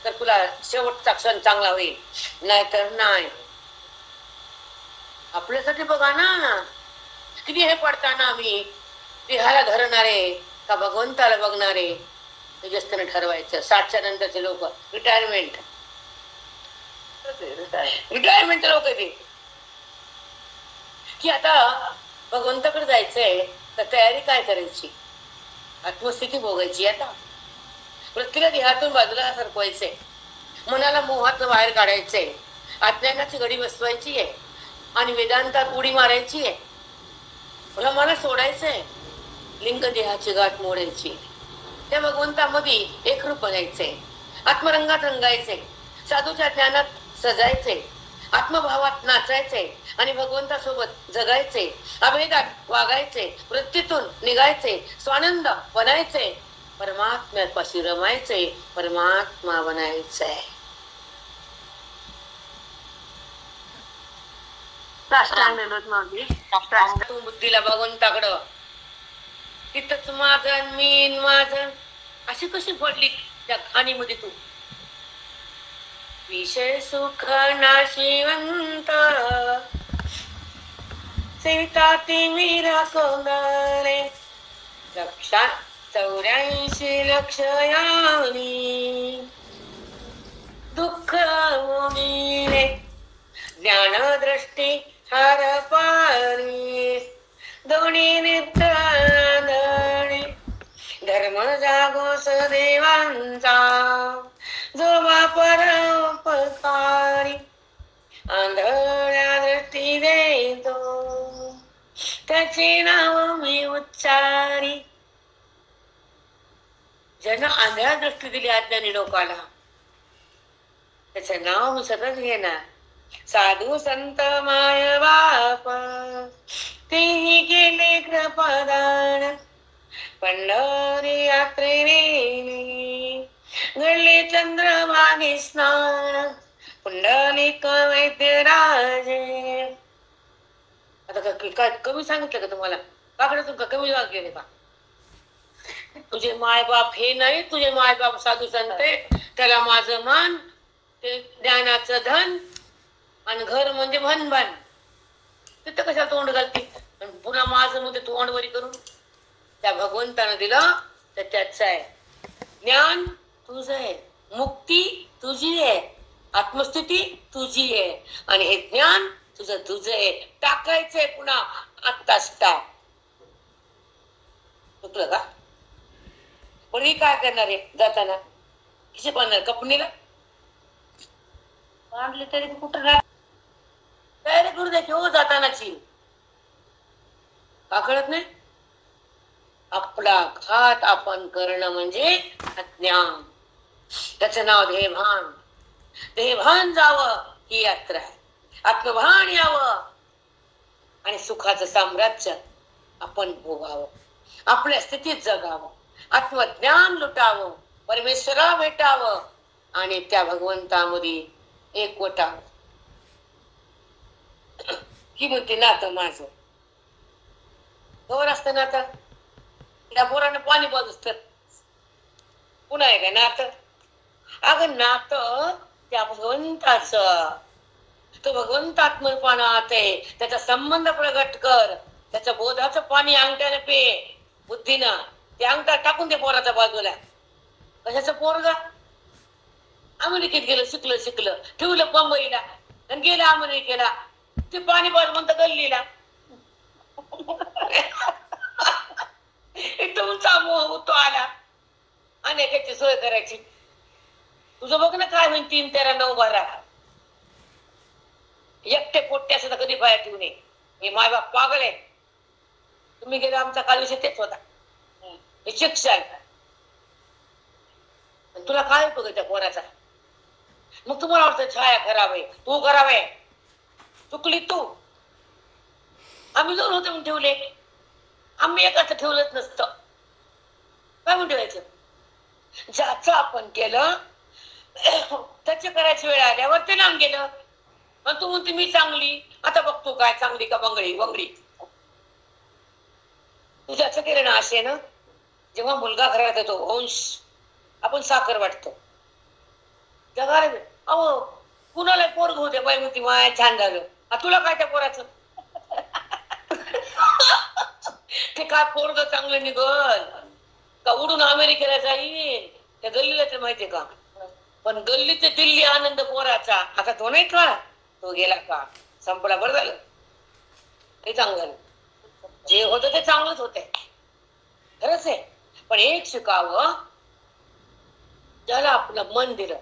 तर तुला शेवटचा क्षण चांगला होईल. नाहीतर नाही. आपल्यासाठी बघा ना, किती हे पडताना आम्ही देहाला धरणारे का भगवंताला बघणारे हे जास्त ठरवायचं. 60च्या नंतरचे लोक रिटायरमेंट लोक ते की आता भगवंताकडे जायचंय तर तयारी काय करायची? आत्मस्थिती भोगायची. आता प्रत्येक देहातून बाजूला सरकवायचंय. मनाला मोहाचं बाहेर काढायचंय, अज्ञानाची गडी बसवायची आहे आणि वेदांतात उडी मारायची आहे. मला सोडायचंय, लिंग देहाची गाठ मोडायची, त्या भगवंतामध्ये एकरूप बनायचंय, आत्मरंगात रंगायचे, साधूच्या ज्ञानात सजायचे, आत्मभावात नाचायचे आणि भगवंतासोबत जगायचे, अभेदात वागायचे, वृत्तीतून निघायचे, स्वानंद बनायचे, परमात्म्यापाशी रमायचे, परमात्मा बनायचे. तू बुद्धीला भगवंताकडं, तिथंच माझं मीन माझं अशी कशी पडली त्या खाणीमध्ये तू? विषय सुख नाशिवंत सीता ती मीरा कोंदळे, लक्षा 84 लक्ष यानी दुःख मुनीने, ज्ञान दृष्टी हर पाणी, दोन्ही नित्यादणी, धर्म जागोस देवांचा जोबा परोपकारी, आंधळ्या दृष्टी देतो त्याचे नाव मी उच्चारी. ज्यांना आंधळ्या दृष्टी दिली अज्ञानी लोकाला, त्याचं नाव मी सतत घेणार. साधू संत माय बाप तेही केले कृपादान, पंढरी यात्रेने घडले चंद्रभागे स्नान, पुंडलिक वैद्य राजे. आता काय कमी सांगितलं का तुम्हाला? काकडे तुमका कमी वाग गेले का? तुझे मायबाप हे नाही, तुझे मायबाप साधू संत, त्याला माझं मान, ते ज्ञानाचं धन आणि घर म्हणजे भनभन. तिथं कशा तोंड घालते? पुन्हा माझं मध्ये तोंड वरी करून त्या भगवंतानं दिलं तर त्याच आहे. ज्ञान तुझं आहे, मुक्ती तुझी आहे, आत्मस्थिती तुझी आहे आणि हे ज्ञान तुझं आहे. टाकायचंय पुन्हा आत्ताच टाक. चुकलं का? पण ही काय करणार आहे जाताना? किती बांधणार? कपनीला बांधले तरी कुठं तयारी करू द्यायची हो जातानाची. का कळत नाही? आपला घात आपण करणं म्हणजे अज्ञान. त्याचं नाव देहभान. देहभान जावं ही यात्रा आहे. आत्मभान यावं आणि सुखाचं साम्राज्य आपण भोगावं, आपल्या स्थितीत जगावं, आत्मज्ञान लुटावं, परमेश्वरा भेटावं आणि त्या भगवंतामध्ये एकवटावं. ही म्हणते नातं माझं कवर असतं. नातं त्या पोरानं पाणी बाजूच तर पुन्हा आहे काय नातं? अगं नातं त्या भगवंताचं. तो भगवंतात्मपणात आहे, त्याचा संबंध प्रगट कर. त्याचं बोधाचं पाणी अंगठ्याने पे, बुद्धीनं. ते अंगठा टाकून दे पोराच्या बाजूला. कशाचं पोरगा? अमेरिकेत गेलं, शिकलं, ठेवलं मुंबईला आणि गेलं अमेरिकेला. ते पाणी बाजू म्हणतं गल्लीला. तुमचा मोह होतो आला अनेकाची सोय करायची. तुझं बघ ना काय होईल 3, 13, 9, 12. एकटे पोट्टे असं कधी बाहेर ठेवू नये. हे मायबाप पागल आहे. तुम्ही गेला आमचा काल विषय तेच होता. हे शिक्षण. तुला काय उपयोग त्या पोराचा? मग तुम्हाला वाटतं छाया खराब आहे, तू खराब आहे. चुकली तू. आम्ही 2 होते म्हणून ठेवले. आम्ही एकाच ठेवलंच नसतं. काय म्हणून ठेवायचं? ज्याचं आपण केलं त्याचे करायची वेळ आल्यावर ते लावून गेलं. मग तू म्हणते मी चांगली, आता बघतो काय चांगली का बंगडी. तुझ्याचं केलं ना असे ना, जेव्हा मुलगा घरात येतो अंश, आपण साखर वाटतो. जगाला अहो कुणाला पोरग होते बाई म्हणते माय छान झालं. तुला काय त्या पोराचं? ते काय पोरग चांगलं निघल का उडून अमेरिकेला जाईल? त्या गल्लीला ते माहितीये का? पण गल्लीचे दिल्ली आनंद पोराचा. आता तो नाही का, तो गेला का संपला. बरं झालं, ते चांगलं झालं. जे होतं ते चांगलंच होतंय, खरंच आहे. पण एक शिकावं, ज्याला आपलं मन दिलं,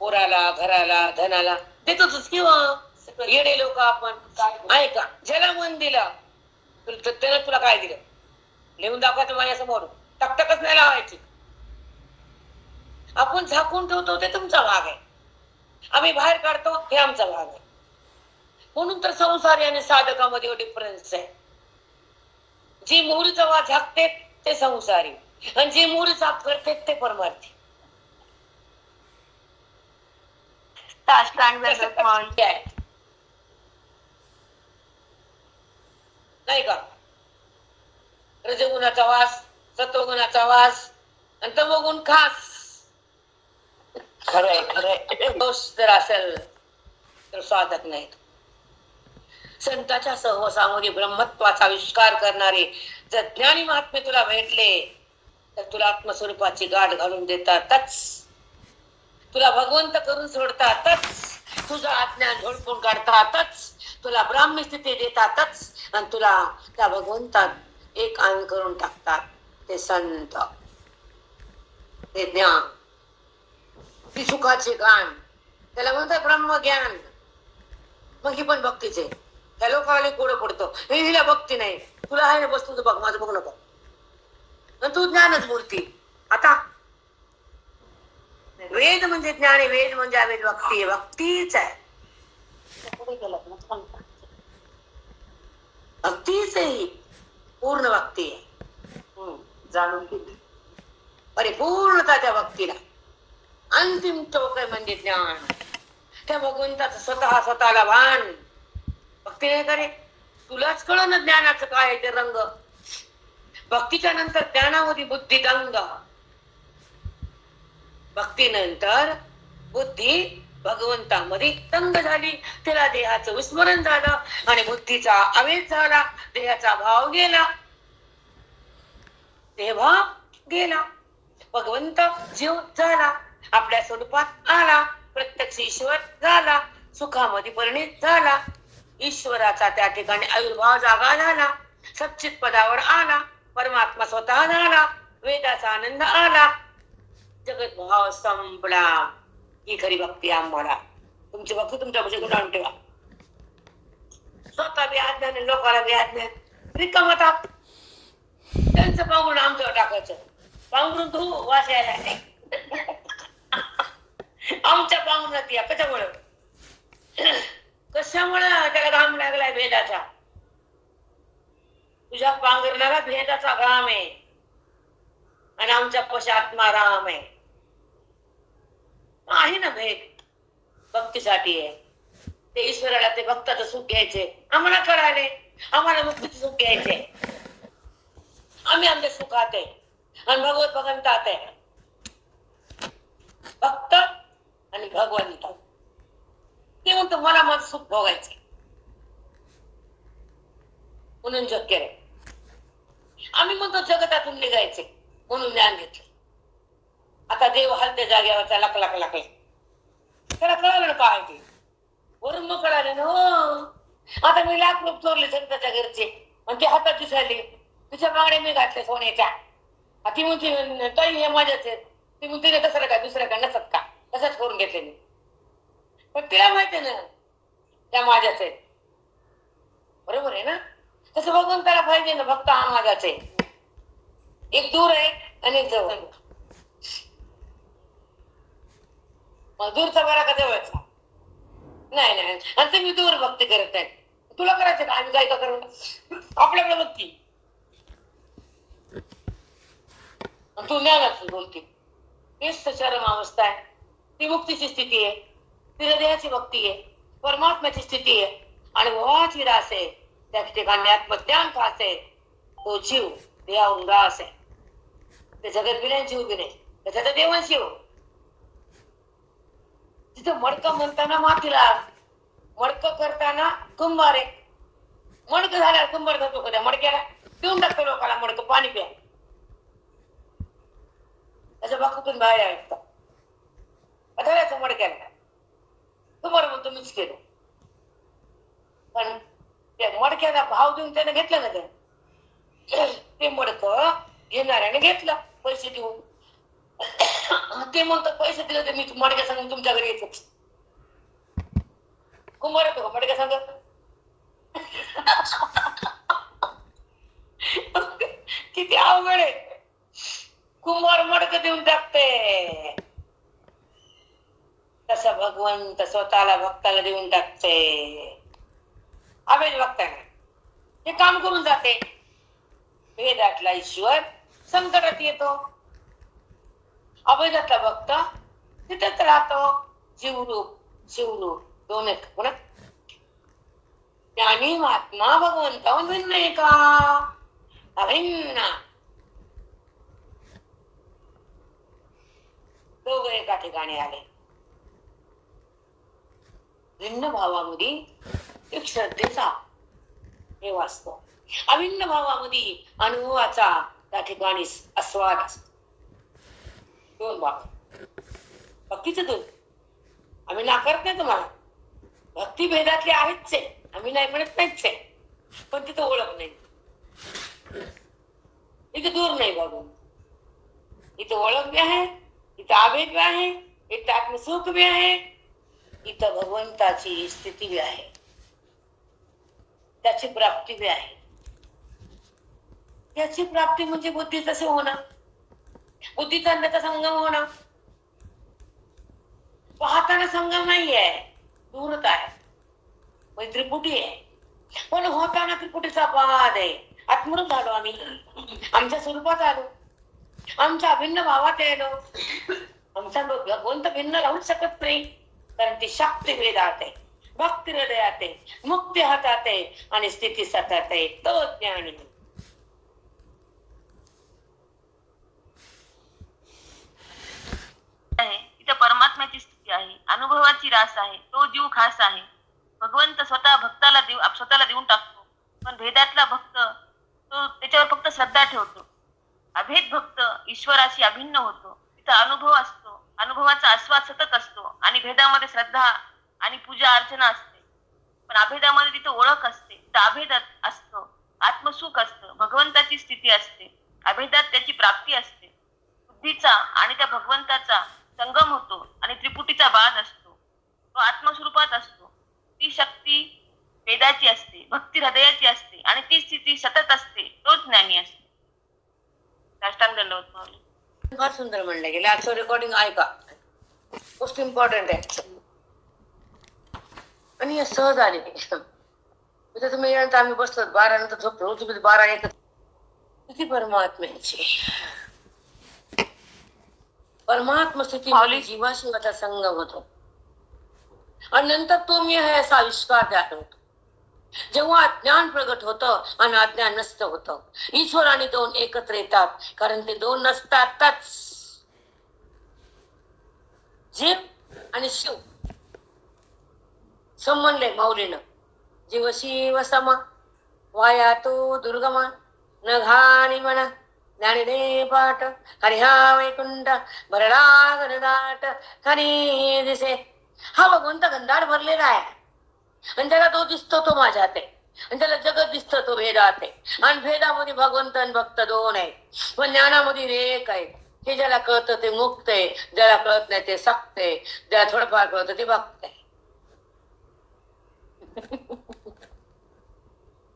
पोराला, घराला, धनाला देतोच किंवा येणे लोक आपण आहे का? ज्याला मन दिलं त्याला तुला काय दिलं लिहून दाखवायचं माझ्यासमोर, टकटकच नाही लावायची. आपण झाकून ठेवतो ते तुमचा भाग आहे, आम्ही बाहेर काढतो हे आमचा भाग आहे. म्हणून तर संसारी आणि साधकामध्ये डिफरन्स आहे. जी मोहरीचा वास झाकते ते संसारी आणि जी मोहरी साफ करते ते परमार्थी. नाही का? रजगुणाचा वास, सत्वगुणाचा वास आणि तमोगुण खास. खरंय खरंय. दोष जर असेल तर साधक नाही. संतांच्या सहवासामध्ये ब्रह्मत्वाचा आविष्कार करणारे जर ज्ञानी महात्मे तुला भेटले तर तुला आत्मस्वरूपाची गाठ घालून देतातच, तुला भगवंत करून सोडतातच, तुझं अज्ञान झोडपून काढतातच, तुला ब्राह्मी स्थिती देतातच आणि तुला त्या भगवंतात एक अंग करून टाकतात. ते संत, ते ज्ञान, ती सुखाचे गाण, त्याला म्हणतात ब्रह्मज्ञान. मग ही पण भक्तीचे. त्या लोकांना कोडं पडतो, हे हिला भक्ती नाही, तुला आहे ना बस तुझं बघ, माझं बघू नको, तू ज्ञानच बोलती. आता वेद म्हणजे ज्ञान आहे, वेद म्हणजे अवेद भक्ती आहे, भक्तीच आहे, भक्तीच आहे, पूर्ण भक्ती आहे. जाणून घेतली परिपूर्णता त्या भक्तीला. अंतिम टोक आहे म्हणजे ज्ञान, त्या भगवंताचं स्वतःला भान. भक्ती नाही करे तुलाच कळ ना ज्ञानाचं काय आहे ते रंग. भक्तीच्या नंतर ज्ञानामध्ये बुद्धी दंग, भक्तीनंतर बुद्धी भगवंतामध्ये दंग झाली, तिला देहाचं विस्मरण झालं आणि बुद्धीचा आवेश झाला, देहाचा भाव गेला, तेव्हा गेला, भगवंत जीव झाला, आपल्या स्वरूपात आला, प्रत्यक्ष ईश्वर झाला, सुखामध्ये परिणित झाला, ईश्वराचा त्या ठिकाणी आविर्भाव जागा झाला, सच्चित पदावर आला, परमात्मा स्वतः झाला, वेदाचा आनंद आला, जगत भाव संपला. ही खरी भक्ती आम्हाला. तुमची भक्ती तुमच्यापाशी गुणावून ठेवा. स्वतः बी अज्ञान, लोकांना बी अज्ञान, रिकामा ताप. त्यांचं पांघरून आमच्यावर टाकायचं, पांघरून तू वास यायला नाही. आमच्या पांघरुणात या. कशामुळं त्याला घाम लागलाय भेदाचा. तुझ्या पांघरणाला भेदाचा घाम आहे आणि आमच्या पशी आत्माराम आहे. आहे ना भेद भक्तीसाठी आहे. ते ईश्वराला ते भक्ताचं सुख घ्यायचे, आम्हाला कळाले, आम्हाला मुक्तीचं सुख घ्यायचे, आम्ही आमच्या सुखात आहे आणि भगवत भगवंतात आहे. भक्त आणि भगवंत ते म्हणतो मला माझं सुख भोगायचे म्हणून जग केलं. आम्ही म्हणतो जगतातून निघायचे म्हणून ज्ञान घेतलं. आता देव हलते जागेवरचा लक लक लक त्याला कळालं ना काय ते, वरून मग कळालं ना. हो आता मी लाख रूप चोरले संताच्या घरचे आणि ते हातात दिसायले, तिच्या बांगड्या मी घातल्या सोन्याच्या. ती म्हणते ताई हे माझ्याच आहेत. ती म्हणते तसं काय दुसऱ्या काय नसत का, तसंच करून घेतले मी. पण तिला माहिती ना त्या माझ्याच आहेत, बरोबर आहे ना. तसं भगवंताला पाहिजे ना, भक्त हा माझाच आहे. एक दूर आहे आणि एक जवळ. मग दूरचा बरा का जवळचा नाही नाही. आणि तुम्ही दूर भक्ती करत नाही, तुला करायचं का आम्ही काय का करू आपल्याकडे भक्ती. तू ज्ञानाच बोलते, तेच चरम अवस्था आहे. ती मुक्तीची स्थिती आहे, ती हृदयाची भक्ती आहे, परमात्म्याची स्थिती आहे. आणि भवाची रास आहे, त्या ठिकाणी आत्मज्ञान खास आहे. तो जीव देवाहून रास आहे. ते जगत बिना जीव बी नाही, त्याच्यात देवान शिव. तिथं मडकं म्हणताना मातीला, मडकं करताना कुंभार आहे. मडकं झाल्यावर कुंभार करतो कधी मडक्याला पिऊन टाकतो लोकांना मडकं, पाणी प्या. त्याच्या बाकूतून बाहेर ऐकतो धरायचं मडक्याला. कुंभार म्हणतो मीच केलं, पण त्या मडक्याला भाव देऊन त्याने घेतलं ना. ते मडकं घेणाऱ्याने घेतलं पैसे देऊन, ते म्हणतात पैसे दिले तर मी मडक्या सांगून तुमच्या घरी येतो. कुंभार येतो का मडक्या सांगत? किती अवघड आहे. कुंभार मडक देऊन टाकते, तसा भगवंत स्वतःला भक्ताला देऊन टाकते. अभेद भक्ताने हे काम करून जाते. वेदातला ईश्वर संकटात येतो, अभेदातला भक्त तिथेच राहतो. जीवरूप शिवरूप दोन आहेत पुन्हा. ज्ञानी महात्मा भगवंताहून भिन्न आहे का? अभिन्न. दोघं एका ठिकाणी आले. भिन्न भावामध्ये एक श्रद्धेचा हे वाचतो, अभिन्न भावामध्ये अनुभवाचा त्या ठिकाणी आस्वाद असतो. दोन भाव, भक्तीचे दोन. आम्ही नाकारत नाही तुम्हाला, भक्ती भेदातले आहेच आहे, आम्ही नाही म्हणत नाहीच आहे, पण तिथं ओळख नाही, इथे दूर नाही बाबू. इथं ओळख बी आहे, इथं आवेग बी आहे, इथं आत्मसुख बी आहे, इथं भगवंताची स्थिती बी आहे, त्याची प्राप्ती बी आहे. त्याची प्राप्ती म्हणजे बुद्धीचं से होणं, बुद्धीचा अंधाचा संगम होणं. पाहताना संगम नाहीये, दूरता आहे, म्हणजे त्रिपुटी आहे, पण होताना त्रिपुटीचा पाद आहे. आत्मरूप झालो आम्ही, आमच्या स्वरूपात आलो, आमच्या अभिन्न भावात आलो. आमचा भगवंत भिन्न राहू शकत नाही, कारण ती शक्ती वेदात आहे, भक्ती हृदयात आहे, मुक्ती हातात आहे आणि स्थिती सतत आहे. तो ज्ञानी तिथे परमात्म्याची स्थिती आहे, अनुभवाची रास आहे, तो जीव खास आहे. भगवंत स्वतः भक्ताला स्वतःला देऊन टाकतो, पण भेदातला भक्त तो त्याच्यावर फक्त श्रद्धा ठेवतो. अभेद भक्त ईश्वराशी अभिन्न होतो. तिथं अनुभव असतो, अनुभवाचा आस्वाद सतत असतो आणि भेदामध्ये श्रद्धा आणि पूजा अर्चना असते. पण अभेदामध्ये तिथं ओळख असते, तिथं अभेद असतो, आत्मसुख असतं, भगवंताची स्थिती असते. अभेदात त्याची प्राप्ती असते, बुद्धीचा आणि त्या भगवंताचा संगम होतो आणि त्रिपुटीचा बाध असतो. तो आत्मस्वरूपात असतो. ती शक्ती वेदाची असते, भक्ती हृदयाची असते आणि ती स्थिती सतत असते. तोच ज्ञानी असतो. साष्टांग दंडवत माऊली. फार सुंदर म्हणलं गेलं. आजचं रेकॉर्डिंग ऐका, मोस्ट इम्पॉर्टंट आहे आणि हे सहज आले. तिथे तुम्ही यानंतर आम्ही बसलो 12 नंतर झोपलो, तुम्ही 12 येत किती परमात्म्याची परमात्मा स्थिती जीवाशिवाचा संगम होतो आणि नंतर तो मी आहे असा आविष्कार त्यात होतो. जेव्हा ज्ञान प्रगट होतं आणि अज्ञान नष्ट होतं, ईश्वर आणि दोन एकत्र येतात, कारण ते दोन नसतातच. जीव आणि शिव संबंधले माऊलीनं. जीव शिव समा वाया तो दुर्गमा न घाणी म्हणा ज्ञानी पाठ हरिहा वैकुंठ भरला गणदाट हरी दिसे. हा भगवंत गंधाड भरलेला आहे आणि त्याला तो दिसतो तो माझ्यात आहे आणि त्याला जगत दिसतो तो भेदात आहे. आणि भेदामध्ये भगवंत आणि भक्त दोन आहे, पण ज्ञानामध्ये एक आहे. हे ज्याला कळतं ते मुक्त आहे, ज्याला कळत नाही ते सक्त आहे, ज्याला थोडंफार कळतं ते भक्त आहे.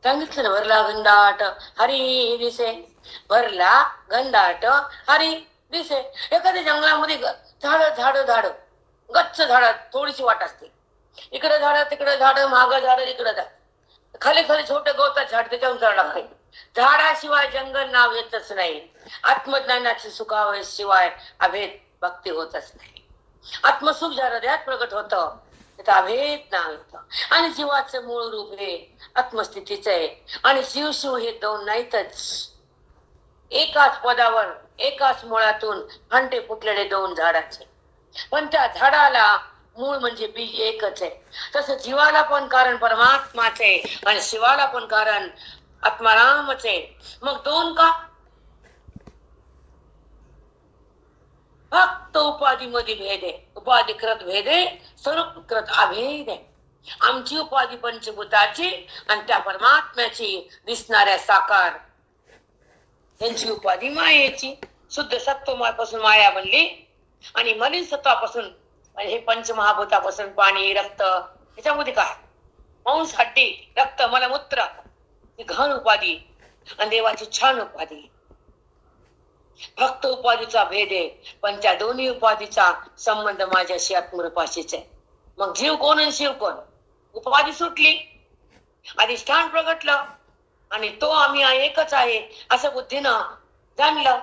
सांगितलं भरला गंधाट हरी दिसे, भरला गंधाट हरी दिसे. एखाद्या जंगलामध्ये झाड गच्च झाड थोडीशी वाट असते, इकडे झाड तिकडे झाड, माग झाड इकडे झाड, खाली छोटे गवतात झाड, त्याच्यावर झाड लागते. झाडाशिवाय जंगल नाव येतच नाही. आत्मज्ञानाची सुखावय शिवाय अभेद भक्ती होतच नाही. आत्मसुख ज्या हृदयात प्रगट होतं त्याचं अभेद नाव येतं. आणि जीवाचं मूळ रूप हे आत्मस्थितीच आहे आणि शिव शिव हे दोन नाहीतच. एकाच पदावर एकाच मुळातून फांटे फुटलेले दोन झाडाचे, पण त्या झाडाला मूळ म्हणजे बीज एकच आहे. तसं जीवाला पण कारण परमात्माच आहे आणि शिवाला पण कारण आत्मारामच आहे. मग दोन का? फक्त उपाधीमध्ये भेद आहे. उपाधिकृत भेद आहे, स्वरूपकृत अभेद आहे. आमची उपाधी पंचभूताची आणि त्या परमात्म्याची दिसणाऱ्या साकार यांची उपाधी मायेची. शुद्ध सत्वपासून माया बनली आणि मलिन सत्वापासून हे पंचमहाभूतापासून पाणी रक्त याच्यामध्ये काय मांस हड्डी रक्त मलमूत्र ही घन उपाधी आणि देवाची छान उपाधी. फक्त उपाधीचा भेद आहे पण त्या दोन्ही उपाधीचा संबंध माझ्याशी आत्मरूपाशीच आहे. मग जीव कोण आणि शिव कोण? उपाधी सुटली अधिष्ठान प्रगटलं आणि तो आम्ही एकच आहे असं बुद्धीनं जाणलं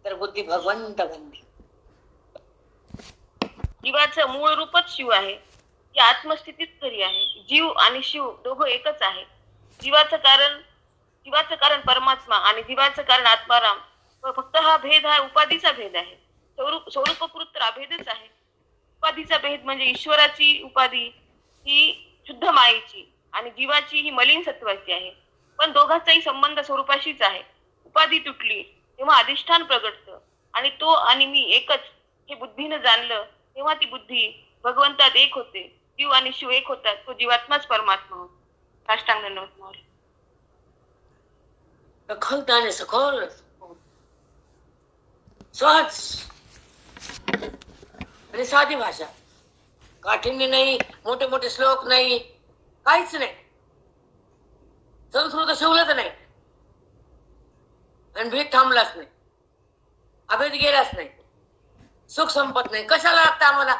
तर बुद्धी भगवंत बनली. जीवाचं मूळ रूपच शिव आहे. ती आत्मस्थितीत खरी आहे. जीव आणि शिव दोघं एकच आहे. जीवाचं कारण परमात्मा आणि जीवाचं कारण आत्माराम. फक्त हा भेद हा उपाधीचा भेद आहे. स्वरूपकृत तर अभेदच आहे. उपाधीचा भेद म्हणजे ईश्वराची उपाधी ही शुद्ध मायेची आणि जीवाची ही मलिन सत्वाची आहे. पण दोघांचाही संबंध स्वरूपाशीच आहे. उपाधी तुटली तेव्हा अधिष्ठान प्रगटतं आणि तो आणि मी एकच हे बुद्धीनं जाणलं तेव्हा ती बुद्धी भगवंतात एक होते. जीव आणि शिव एक होतात. तो जीवात्माच परमात्मा होतो. साष्टांग दंडवत माऊली. सखोल सखोल सहज आणि साधी भाषा. काठिण्य नाही, मोठे मोठे श्लोक नाही, काहीच नाही. संस्कृत शिवलंच नाही आणि भेद थांबलाच नाही, अभेद गेलाच नाही, सुख संपत नाही. कशाला लागतं आम्हाला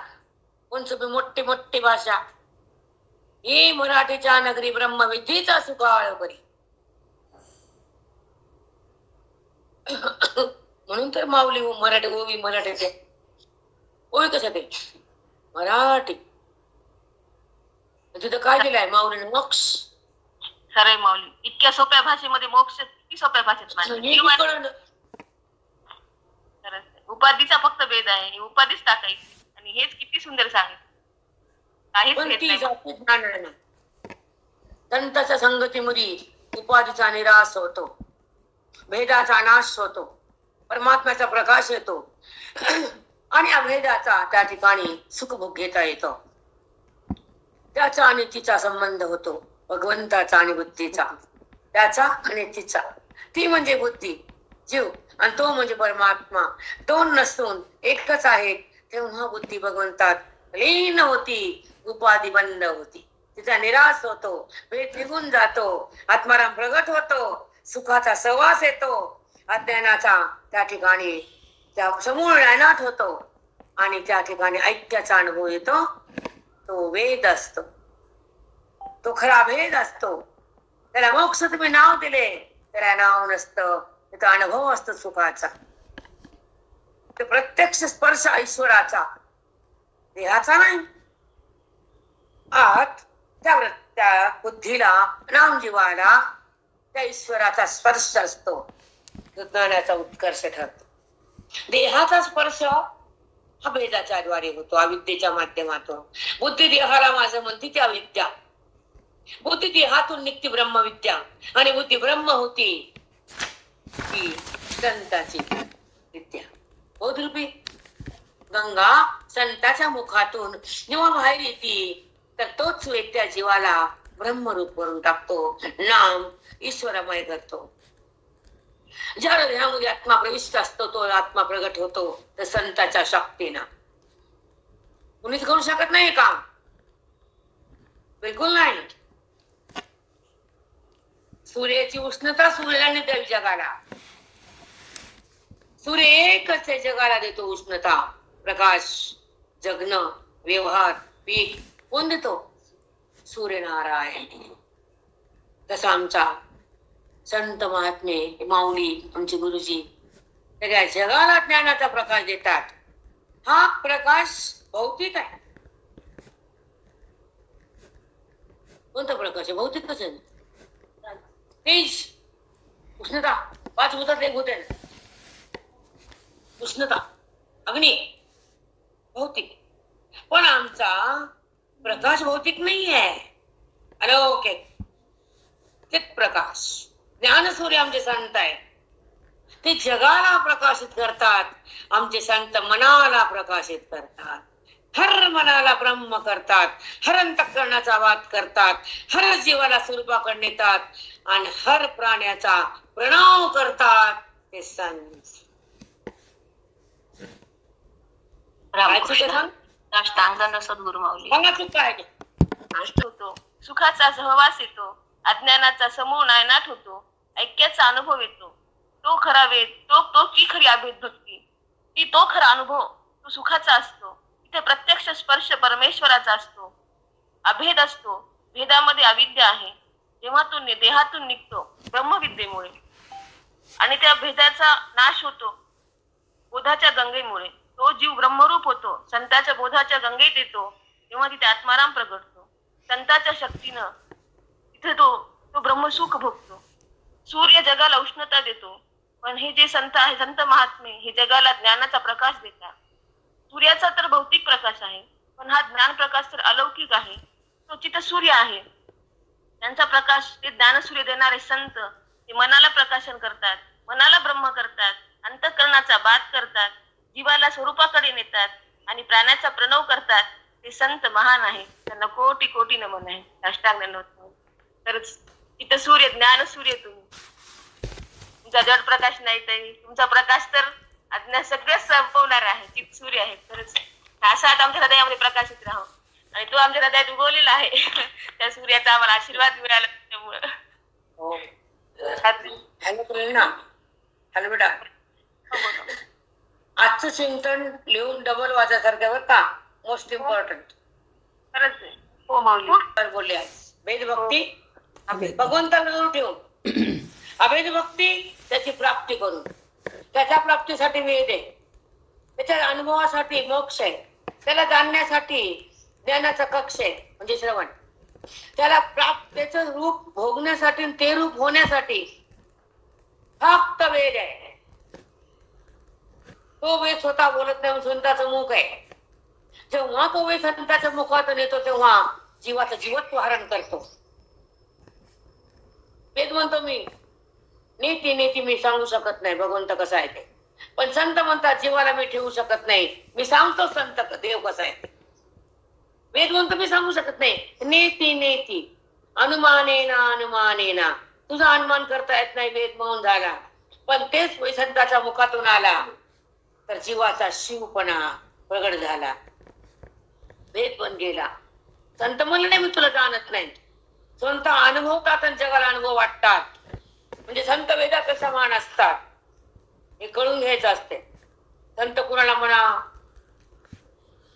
कोणचं मोठी मोठी भाषा? ही मराठीच्या नगरी ब्रह्मविद्येचा सुकाळ करी. म्हणून तर माऊली मराठी ओवी मराठीचे ओवी कशा ते मराठी. तिथं काय दिलंय माऊलीने? मोक्ष. खरंय माऊली. इतक्या सोप्या भाषेमध्ये मोक्ष किती सोप्या भाषेत मांडलं. उपाधीचा फक्त भेद आहे. उपाधीच टाकायची आणि हेच किती सुंदर सांगितलं. काहीच संतांच्या संगतीमध्ये उपाधीचा निराश होतो, भेदाचा नाश होतो, परमात्म्याचा प्रकाश येतो आणि अभेदाचा त्या ठिकाणी सुखभोग घेता येतो. त्याचा आणि तिचा संबंध होतो भगवंताचा आणि बुद्धीचा. त्याचा आणि तिचा. ती म्हणजे बुद्धी जीव आणि तो म्हणजे परमात्मा. दोन नसून एकच आहे. तेव्हा बुद्धी भगवंतात लीन होती, उपाधी बंद होती. तिचा निराश होतो, भेद निघून जातो, आत्माराम प्रगट होतो, सुखाचा सहवास येतो, अज्ञानाचा त्या ठिकाणी त्या समूळ नायनाट होतो आणि त्या ठिकाणी ऐक्याचा अनुभव येतो. तो वेद असतो, तो खरा भेद असतो. त्याला मोक्ष तुम्ही नाव दिले, त्याला नाव नसतं, त्याचा अनुभव असतो सुखाचा. तो प्रत्यक्ष स्पर्श ईश्वराचा, देहाचा नाही. आत त्या बुद्धीला नामजीवाला त्या ईश्वराचा स्पर्श असतो. ज्ञानाचा उत्कर्ष ठरतो. देहाचा स्पर्श हा भेदाच्या द्वारे होतो, अविद्येच्या माध्यमातून. बुद्धी देहाला माझं म्हणते ती अविद्या. बुद्धी देहातून निघते ब्रह्मविद्या आणि बुद्धी ब्रह्म होती ती संताची विद्या. बोधरूपी गंगा संताच्या मुखातून जेव्हा बाहेर येते तर तोच वेद त्या जीवाला ब्रह्मरूप करून टाकतो, नाम ईश्वरमय करतो. ज्या हृदयामध्ये आत्मा प्रविष्ट असतो तो आत्मा प्रगट होतो. तर संताच्या शक्तीनं कुणीच करू शकत नाही काम, बिलकुल नाही. सूर्याची उष्णता सूर्याने द्यावी जगाला. सूर्य एकच आहे, जगाला देतो उष्णता, प्रकाश, जगणं, व्यवहार, पीक. कोण देतो? सूर्यनारायण. तसा आमचा संत महात्मे माऊली आमचे गुरुजी सगळ्या जगाला ज्ञानाचा प्रकाश देतात. हा प्रकाश भौतिक आहे. कोणता प्रकाश आहे? भौतिकच आहे. तेज, उष्णता, 5 भूतात एक भूत आहे. उष्णता, अग्नी भौतिक. पण आमचा प्रकाश भौतिक नाही आहे, अलौकिक चित प्रकाश. ज्ञानसूर्य आमचे संत आहेत, ते जगाला प्रकाशित करतात. आमचे संत मनाला प्रकाशित करतात, हर मनाला ब्रह्म करतात, हर अंतःकरणाचा वाद करतात, हर जीवाला स्वरूपाकडे नेतात आणि हर प्राण्याचा प्रणव करतात. ते संत काय चुक सांग? साष्टांग सद्गुरु माऊली. सांगा चूक काय ते. नष्ट होतो, सुखाचा सहवास येतो, अज्ञानाचा समूळ नायनाट होतो, ऐक्याचा अनुभव येतो. तो खरा वेद, तो ती खरी अभेद भक्ती, ती तो खरा अनुभव, तो सुखाचा असतो. तिथे प्रत्यक्ष स्पर्श परमेश्वराचा असतो. अभेद असतो, भेदामध्ये अविद्या आहे. जेव्हा तू देहातून निघतो ब्रह्मविद्येमुळे आणि त्या भेदाचा नाश होतो बोधाच्या गंगेमुळे. तो जीव ब्रह्मरूप होतो, संताच्या बोधाच्या गंगेत येतो, तेव्हा तिथे आत्माराम प्रगटतो. संताच्या शक्तीनं तिथे तो ब्रह्मसुख भोगतो. सूर्य जगाला उष्णता देतो, पण हे जे संत आहे, संत महात्मे, हे जगाला ज्ञानाचा प्रकाश देतात. सूर्याचा तर भौतिक प्रकाश आहे, पण हा ज्ञान प्रकाश तर अलौकिक आहे. तो चित्त सूर्य आहे. त्यांचा प्रकाश, ते ज्ञानसूर्य देणारे संत, ते मनाला प्रकाशन करतात, मनाला ब्रह्म करतात, अंतःकरणाचा बाद करतात, जीवाला स्वरूपाकडे नेतात आणि प्राण्याचा प्रणव करतात. ते संत महान आहे, त्यांना कोटी कोटी नमन आहे. साष्टांग तरच तिथं सूर्य, ज्ञान सूर्य तुमचा जड प्रकाश नाही तरी तुमचा प्रकाश तर अज्ञान सगळं संपवणार आहे. चित सूर्य आहे. खरंच असा आमच्या हृदयामध्ये प्रकाशित राहो आणि तो आमच्या हृदयात उगवलेला आहे. त्या सूर्याचा आम्हाला आशीर्वाद मिळाला त्यामुळं. हॅलो प्रेरणा, हॅलो बेटा, आजचं चिंतन लिहून डबल वाचायसारखं बरं का, मोस्ट इम्पॉर्टंट. खरंच आहे. हो माऊली बोलले भेद भक्ती भगवंताला जवळ ठेवून, अभेद भक्ती त्याची प्राप्ती करून, त्याच्या प्राप्तीसाठी वेद आहे, त्याच्या अनुभवासाठी मोक्ष आहे, त्याला जाणण्यासाठी ज्ञानाचा कक्ष आहे म्हणजे श्रवण, त्याला त्याचं रूप भोगण्यासाठी, ते रूप होण्यासाठी फक्त वेद आहे. तो वेद स्वतः बोलत नाही, संताचं मुख आहे. जेव्हा तो वेद संताच्या मुखातून येतो तेव्हा जीवाचं जीवत्व हरण करतो. वेद म्हणतो मी नीती मी सांगू शकत नाही भगवंत कसा आहे ते, पण संत म्हणतात जीवाला मी ठेवू शकत नाही, मी सांगतो संत देव कसा आहे. वेद म्हणतो मी सांगू शकत नाही, नेती अनुमानेना तुझा अनुमान करता येत नाही, वेद म्हणून झाला. पण तेच संताच्या मुखातून आला तर जीवाचा शिवपणा प्रगट झाला, वेद पण गेला. संत म्हणले मी तुला जाणत नाही, संत अनुभवतात आणि जगाला अनुभव वाटतात. म्हणजे संत वेदात समान असतात, हे कळून घ्यायचं असते. संत कुणाला म्हणा,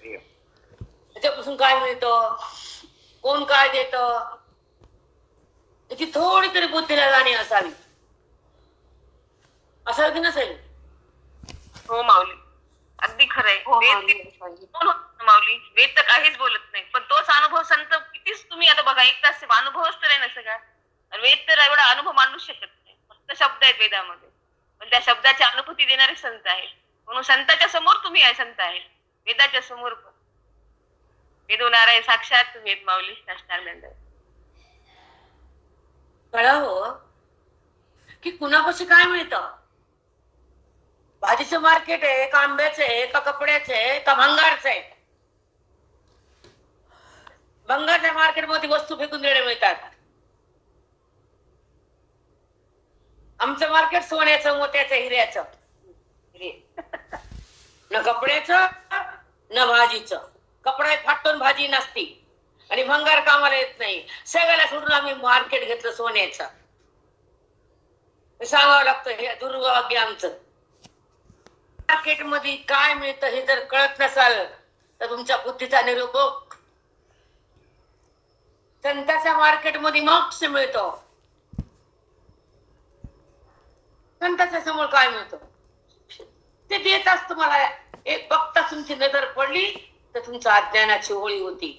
त्याच्यापासून काय मिळतं, कोण काय देत, त्याची थोडी तरी बुद्धीला जाणीव असावी. असावी की नसेल? हो माऊली, अगदी खरंय. माऊली वेद तर काहीच बोलत नाही, पण तोच अनुभव संत कितीच, तुम्ही आता बघा 1 तास अनुभवच तर आहे ना सगळा. वेद तर एवढा अनुभव मांडू शकत नाही, फक्त शब्द आहेत वेदामध्ये, पण त्या शब्दाची अनुभूती देणारे संत आहेत. म्हणून संताच्या समोर तुम्ही आहे, संत आहे वेदाच्या समोर पण. वेदोनाराय साक्षात तुम्ही आहेत माऊली. साष्टांग कळावं की कुणापाशी काय मिळतं. भाजीचं मार्केट आहे का आंब्याचं आहे का कपड्याचं आहे का भंगारचं आहे. भंगारच्या मार्केटमध्ये वस्तू फेकून देणे मिळतात. आमचं मार्केट सोन्याचं, मोत्याचं, हिऱ्याचं. न कपड्याचं न भाजीचं. कपडा फाटून भाजी नसती आणि भंगार कामाला येत नाही. सगळ्याला सोडून आम्ही मार्केट घेतलं सोन्याचं. सांगावं लागतं, हे दुर्भाग्य आमचं. मार्केटमध्ये काय मिळतं हे जर कळत नसाल तर तुमच्या बुद्धीचा निरूपक. संताच्या मार्केटमध्ये मोक्ष मिळतो. संताच्या समोर काय मिळतं ते देताच तुम्हाला. एक बघता तुमची नजर पडली तर तुमच्या अज्ञानाची होळी होती,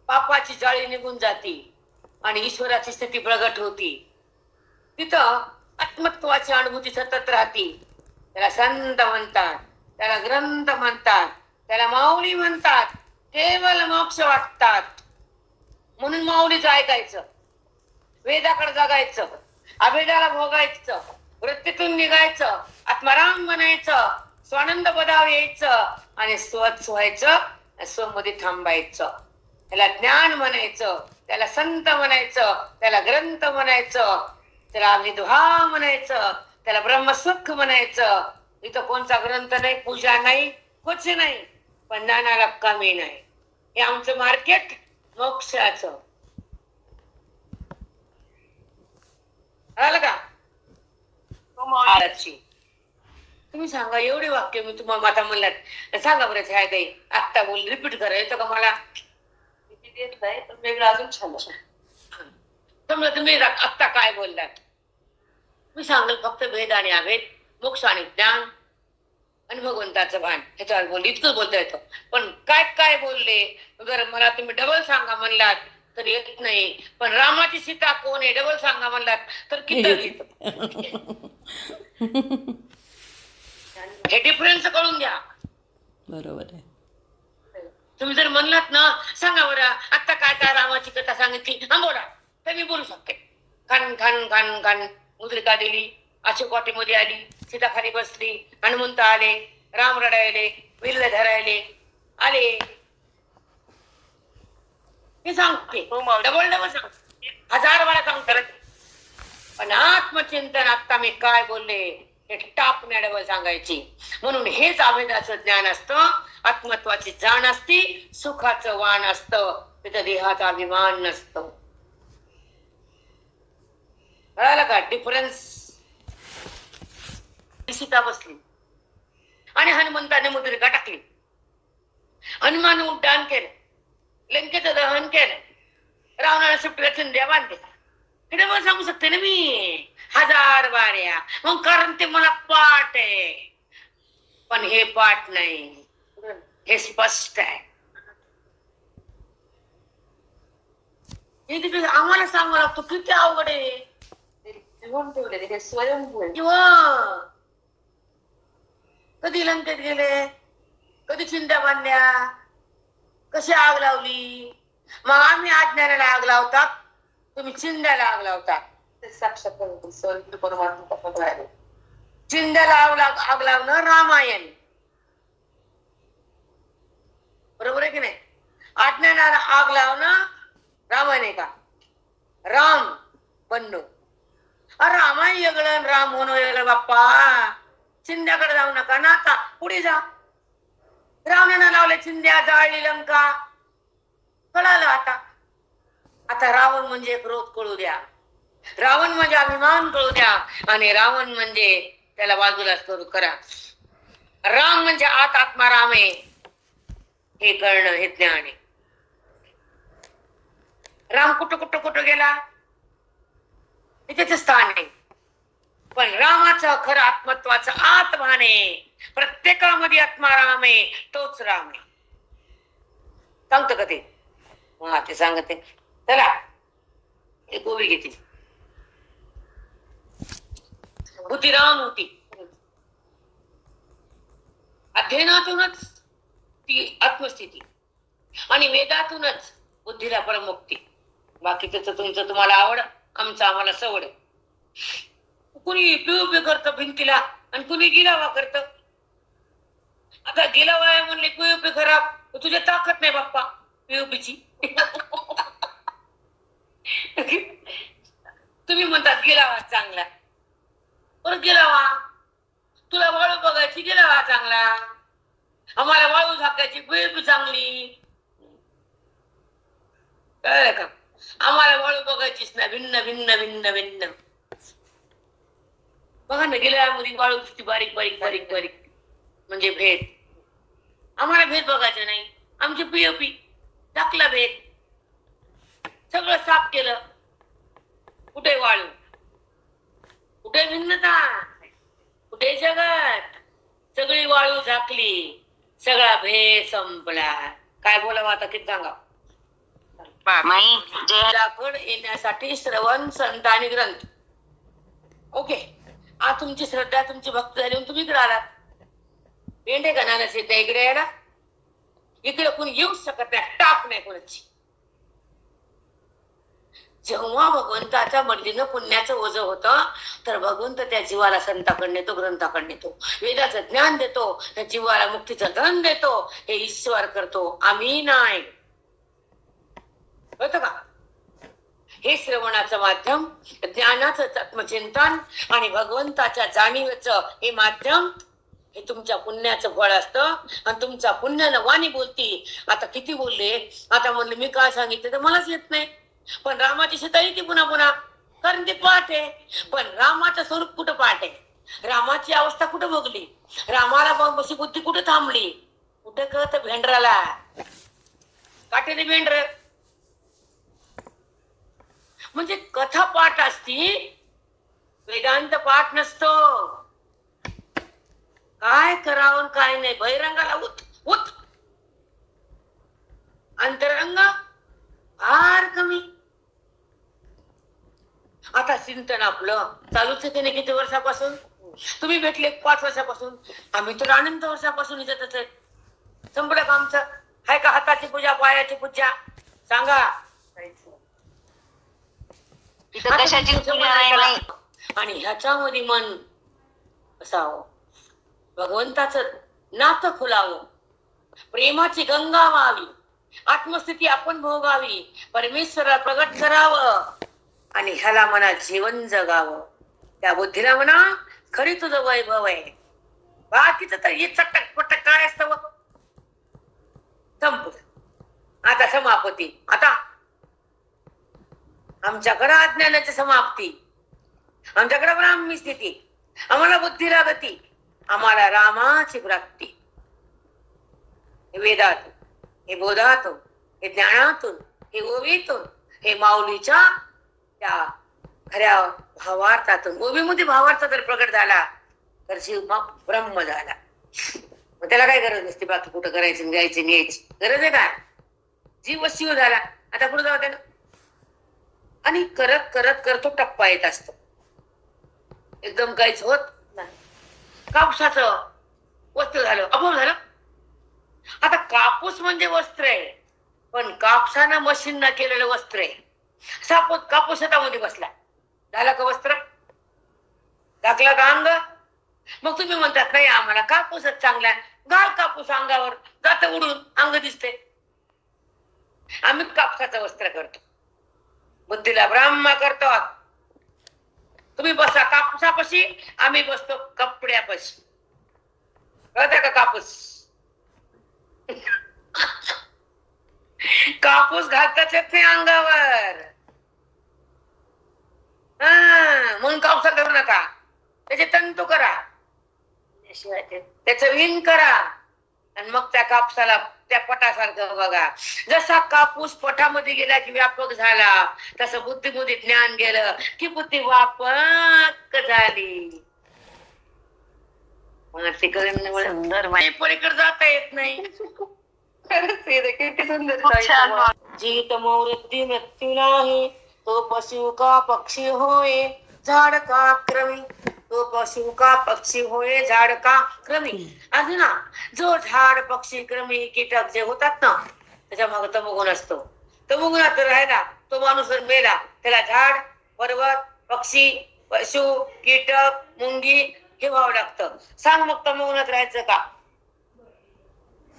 पापाची जाळी निघून जाती आणि ईश्वराची स्थिती प्रगट होती. तिथं आत्मत्वाची अनुभूती सतत राहती. त्याला संत म्हणतात, त्याला ग्रंथ म्हणतात, त्याला माऊली म्हणतात. केवळ मोक्ष वाटतात म्हणून माऊलीचं ऐकायचं, वेदाकडे जगायचं, अभेदाला भोगायचं, वृत्तीतून निघायचं, आत्माराम म्हणायचं, स्वानंद पदावर यायचं आणि स्वच्छ व्हायचं, स्वमध्ये थांबायचं. त्याला ज्ञान म्हणायचं, त्याला संत म्हणायचं, त्याला ग्रंथ म्हणायचं, त्याला विधवा म्हणायचं, त्याला ब्रह्मसुख म्हणायचं. इथं कोणता ग्रंथ नाही, पूजा नाही, कुछ नाही, पण ज्ञानाला कमी नाही. हे आमचं मार्केट मोक्षाचं. आलं का? आजची तुम्ही सांगा, एवढे वाक्य मी तुम्हाला आता म्हणलात, सांगा बरं ह्या काही आत्ता बोल रिपीट करा येतं का मला? रिपीट येत नाही, पण वेगळं अजून छान. समजा तुम्ही आत्ता काय बोललात, मी सांगेल फक्त भेद आणि अभेद, मोक्ष आणि ज्ञान आणि भगवंताचं भान, ह्याच्यावर बोलले इतकं बोलता येतं. पण काय काय बोलले जर मला तुम्ही डबल सांगा म्हणलात तर येत नाही. पण रामाची सीता कोण आहे डबल सांगा म्हणलात तर किती येत. हे डिफरन्स कळून घ्या. बरोबर आहे. तुम्ही जर म्हणलात ना, सांगा बरं आता काय काय रामाची कथा सांगितली, हा बोला, तर मी बोलू शकते. खान खान खान खान मुद्रिका दिली, अशोक वाटीमध्ये आली, सीता खाली बसली, हनुमंत आले, राम रडायले, विल्ल धरायले आले, हे सांगते. डबल डबल सांगते, 1000 वेळा सांगते. पण आत्मचिंतन आता मी काय बोलले हे टापण्या डबल सांगायची. म्हणून हेच अभेदाचं ज्ञान असतं, आत्मत्वाची जाण असती, सुखाचं वाण असतं, तिथं देहाचा अभिमान नसतो. कळालं का डिफरन्स? सीता बसली आणि हनुमंताने मुद्रिका टाकली, हनुमान उड्डाण केलं, लंकेचं दहन केलं, रावणाला सुटल्या चिंध्या बांधल्या. हे डबल सांगू शकते ना मी 1000 वाऱ्या. मग कारण ते मला पाठ आहे, पण हे पाठ नाही, हे स्पष्ट आहे. हे तिथे आम्हाला सांगावं लागतो, किती अवघड आहे. ठेवले स्वयंभू किंवा कधी लंकेत गेले, कधी चिंध्या बांधल्या, कशी आग लावली. मग आम्ही अज्ञानाला आग लावतात, तुम्ही चिंध्याला आग लावतात. साक्षात परमात्मा. चिंध्याला आग लावणं रामायण, बरोबर आहे की नाही? अज्ञानाला आग लावणं रामायण आहे का? राम बनणं रामायण वेगळं, राम होणं वेगळं. बाप्पा चिंध्याकडे जाऊ नका ना, आता पुढे जा. रावणानं लावले चिंध्या, जाळली लंका, कळालं आता. आता रावण म्हणजे क्रोध कळू द्या, रावण म्हणजे अभिमान कळू द्या, आणि रावण म्हणजे त्याला बाजूला करू करा. राम म्हणजे आत आत्मा राम आहे हे कळणं, हे ज्ञान आहे. राम कुठं कुठं कुठं गेला हे त्याचं स्थान आहे. पण रामाचं खरं आत्मत्वाचं आत्मान आहे. प्रत्येकामध्ये आत्मा राम आहे, तोच राम आहे. सांगतो का ते? हा ते सांगते. चला एक गोवी घेते. बुद्धिराम होती, अध्ययनातूनच ती आत्मस्थिती आणि वेदातूनच बुद्धीला परमुक्ती. बाकीचं तुमचं तुम्हाला आवड, आमचं आम्हाला सवड. कुणी पिऊपी करतं भिंतीला आणि कुणी गिलावा करत. आता गिलावा आहे म्हणले पिऊपी खराब, तुझ्या ताकद नाही बाप्पा पिऊपीची. तुम्ही म्हणतात गिलावा चांगला, परत गिलावा. तुला वाळू बघायची, गिलावा चांगला. आम्हाला वाळू झाकायची, पिऊपी चांगली. कळलं का? आम्हाला वाळू बघायचीच ना, भिन्न भिन्न भिन्न भिन्न. बघा ना गिलाव्यामध्ये वाळू किती बारीक बारीक बारीक बारीक, म्हणजे भेद. आम्हाला भेद बघायचा नाही. आमची पीओपी टाकला भेद, सगळं साफ केलं. कुठे वाळू, कुठे भिन्नता, कुठे जगत. सगळी वाळू झाकली, सगळा भेद संपला. काय बोलावं आता किती सांगा. जयाकडे येण्यासाठी श्रवण, संत आणि ग्रंथ. ओके, आज तुमची श्रद्धा, तुमची भक्ती झाली, तुम्ही इकडे आलात. पेंडे का नाना सिद्ध इकडे यायला, इकडे कोणी येऊच शकत नाही, टाप नाही कोणाची. जेव्हा भगवंताच्या मर्जीनं पुण्याचं ओझ होतं, तर भगवंत त्या जीवाला संताकडे नेतो, ग्रंथाकडे नेतो, वेदाचं ज्ञान देतो, त्या जीवाला मुक्तीचं धन देतो. हे ईश्वर करतो, आम्ही नाही. होतं का? हे श्रवणाचं माध्यम, ज्ञानाचं आत्मचिंतन आणि भगवंताच्या जाणीवेचं हे माध्यम हे तुमच्या पुण्याचं फळ असतं आणि तुमच्या पुण्यानं वाणी बोलती. आता किती बोलले, आता म्हणले मी काय सांगितलं तर मलाच येत नाही. पण रामाची सीता येते पुन्हा पुन्हा, कारण ते पाठ आहे. पण रामाचं स्वरूप कुठं पाठ आहे, रामाची अवस्था कुठं भोगली, रामाला बशी बुद्धी कुठे थांबली, कुठं कळत भेंडराला काटेने भेंडर. म्हणजे कथा पाठ असती, वेदांत पाठ नसतो. काय करावं काय नाही, बहिरंगाला उत उत, अंतरंग फार कमी. आता चिंतन आपलं चालूच आहे किती वर्षापासून, तुम्ही भेटले 5 वर्षापासून, आम्ही तर अनंत वर्षापासून इथंच आहे. संपलं का आमचं? हाय का हाताची पूजा, पायाची पूजा? सांगा. कशाची पूजा नाही. आणि ह्याच्यामध्ये मन असावं, भगवंताचं नातं खुलावं, प्रेमाची गंगा व्हावी, आत्मस्थिती आपण भोगावी, परमेश्वराला प्रगट करावं आणि ह्याला म्हणा जीवन जगावं. त्या बुद्धीला म्हणा खरी तुझं वैभव आहे. बाकीचं तर हे चटक पटक काय असतं. संपलं आता समाप्ती. आता आमच्याकडे अज्ञानाची समाप्ती, आमच्याकडे ब्राह्मी स्थिती, आम्हाला बुद्धीला गती, आम्हाला रामाची प्राप्ती. हे वेदातून, हे बोधातून, हे ज्ञानातून, हे ओवीतून, हे माऊलीच्या त्या खऱ्या भावार्थातून. ओवीमध्ये भावार्थ जर प्रकट झाला तर जीव मग ब्रह्म झाला. मग त्याला काय गरज नसते बाकी कुठं करायचं घ्यायचं न्यायची गरज आहे का? जीव शिव झाला, आता कुठं जाऊ त्याला. आणि करत करत करतो टप्पा येत असतो, एकदम काहीच होत नाही. कापसाचं वस्त्र झालं, अभाव झालं. आता कापूस म्हणजे वस्त्र आहे, पण कापसानं मशीननं केलेलं वस्त्र आहे. कापूस हातामध्ये बसला, झाला का वस्त्र? टाकला का अंग? मग तुम्ही म्हणतात नाही आम्हाला कापूसच चांगला, घाल कापूस अंगावर, जात उडून, अंग दिसते. आम्ही कापसाचं वस्त्र करतो, बुद्धीला ब्राह्म करतो. तुम्ही बसा कापूसापाशी, आम्ही बसतो कपड्यापाशी. कळत का कापूस? कापूस घालताच येत नाही अंगावर, म्हणून कापसा करू नका. त्याचे तंतू करा, त्याच विण करा, आणि मग त्या कापसाला त्या पटासारखं बघा. जसा कापूस पटामध्ये गेला की व्यापक झाला, तसं बुद्धीमध्ये ज्ञान गेलं की बुद्धी व्यापक झाली. सुंदर पलीकडे जाता येत नाही. किती सुंदर. जीत मोवृत्ती मृत्यू नाही, तो पशु का पक्षी होय झाड का क्रमी, तो पशु का पक्षी होय झाड का क्रमी. अजून जो झाड पक्षी क्रमी कीटक जे होतात ना, त्याच्या मागे तमोगुण असतो. तमोगुणात राहिला तो माणूस मेला, त्याला झाड, पर्वत, पक्षी, पशु, कीटक, मुंगी हे व्हावं लागतं. सांग मग तमोगुणात राहायचं का?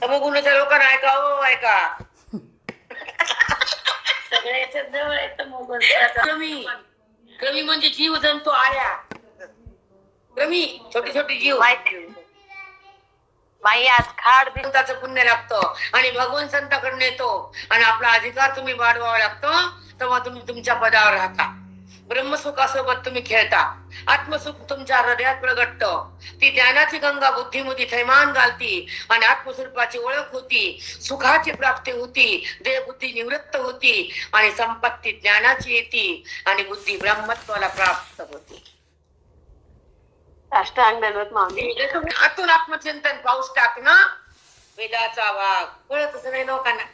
तमोगुणाच्या लोकांना ऐका, हो ऐका, सगळ्याच्या जवळ आहे तमोगुण. क्रमी, क्रमी म्हणजे जीव जंतू आल्या, क्रमी छोटी छोटी जीव. बाई आज खाड दिवसाचं पुण्य लागतं आणि भगवान संताकडून येतो आणि आपला अधिकार तुम्ही वाढवावा लागतो, तेव्हा तुम्ही तुमच्या पदावर राहता. ब्रह्मसुखासोबत तुम्ही खेळता, आत्मसुख तुमच्या हृदयात प्रगटतं. ती ज्ञानाची गंगा बुद्धीमध्ये थैमान घालती आणि आत्मस्वरूपाची ओळख होती, सुखाची प्राप्ती होती, देहबुद्धी निवृत्त होती आणि संपत्ती ज्ञानाची येते आणि बुद्धी ब्रह्मत्वाला प्राप्त होती. आतून आत्मचिंतन पाऊस टाकणं वेदाचा वाघ कळतच नाही लोकांना.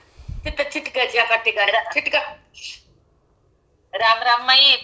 तिथं चिटकायची एका ठिकाणी चिटका. राम राम माई.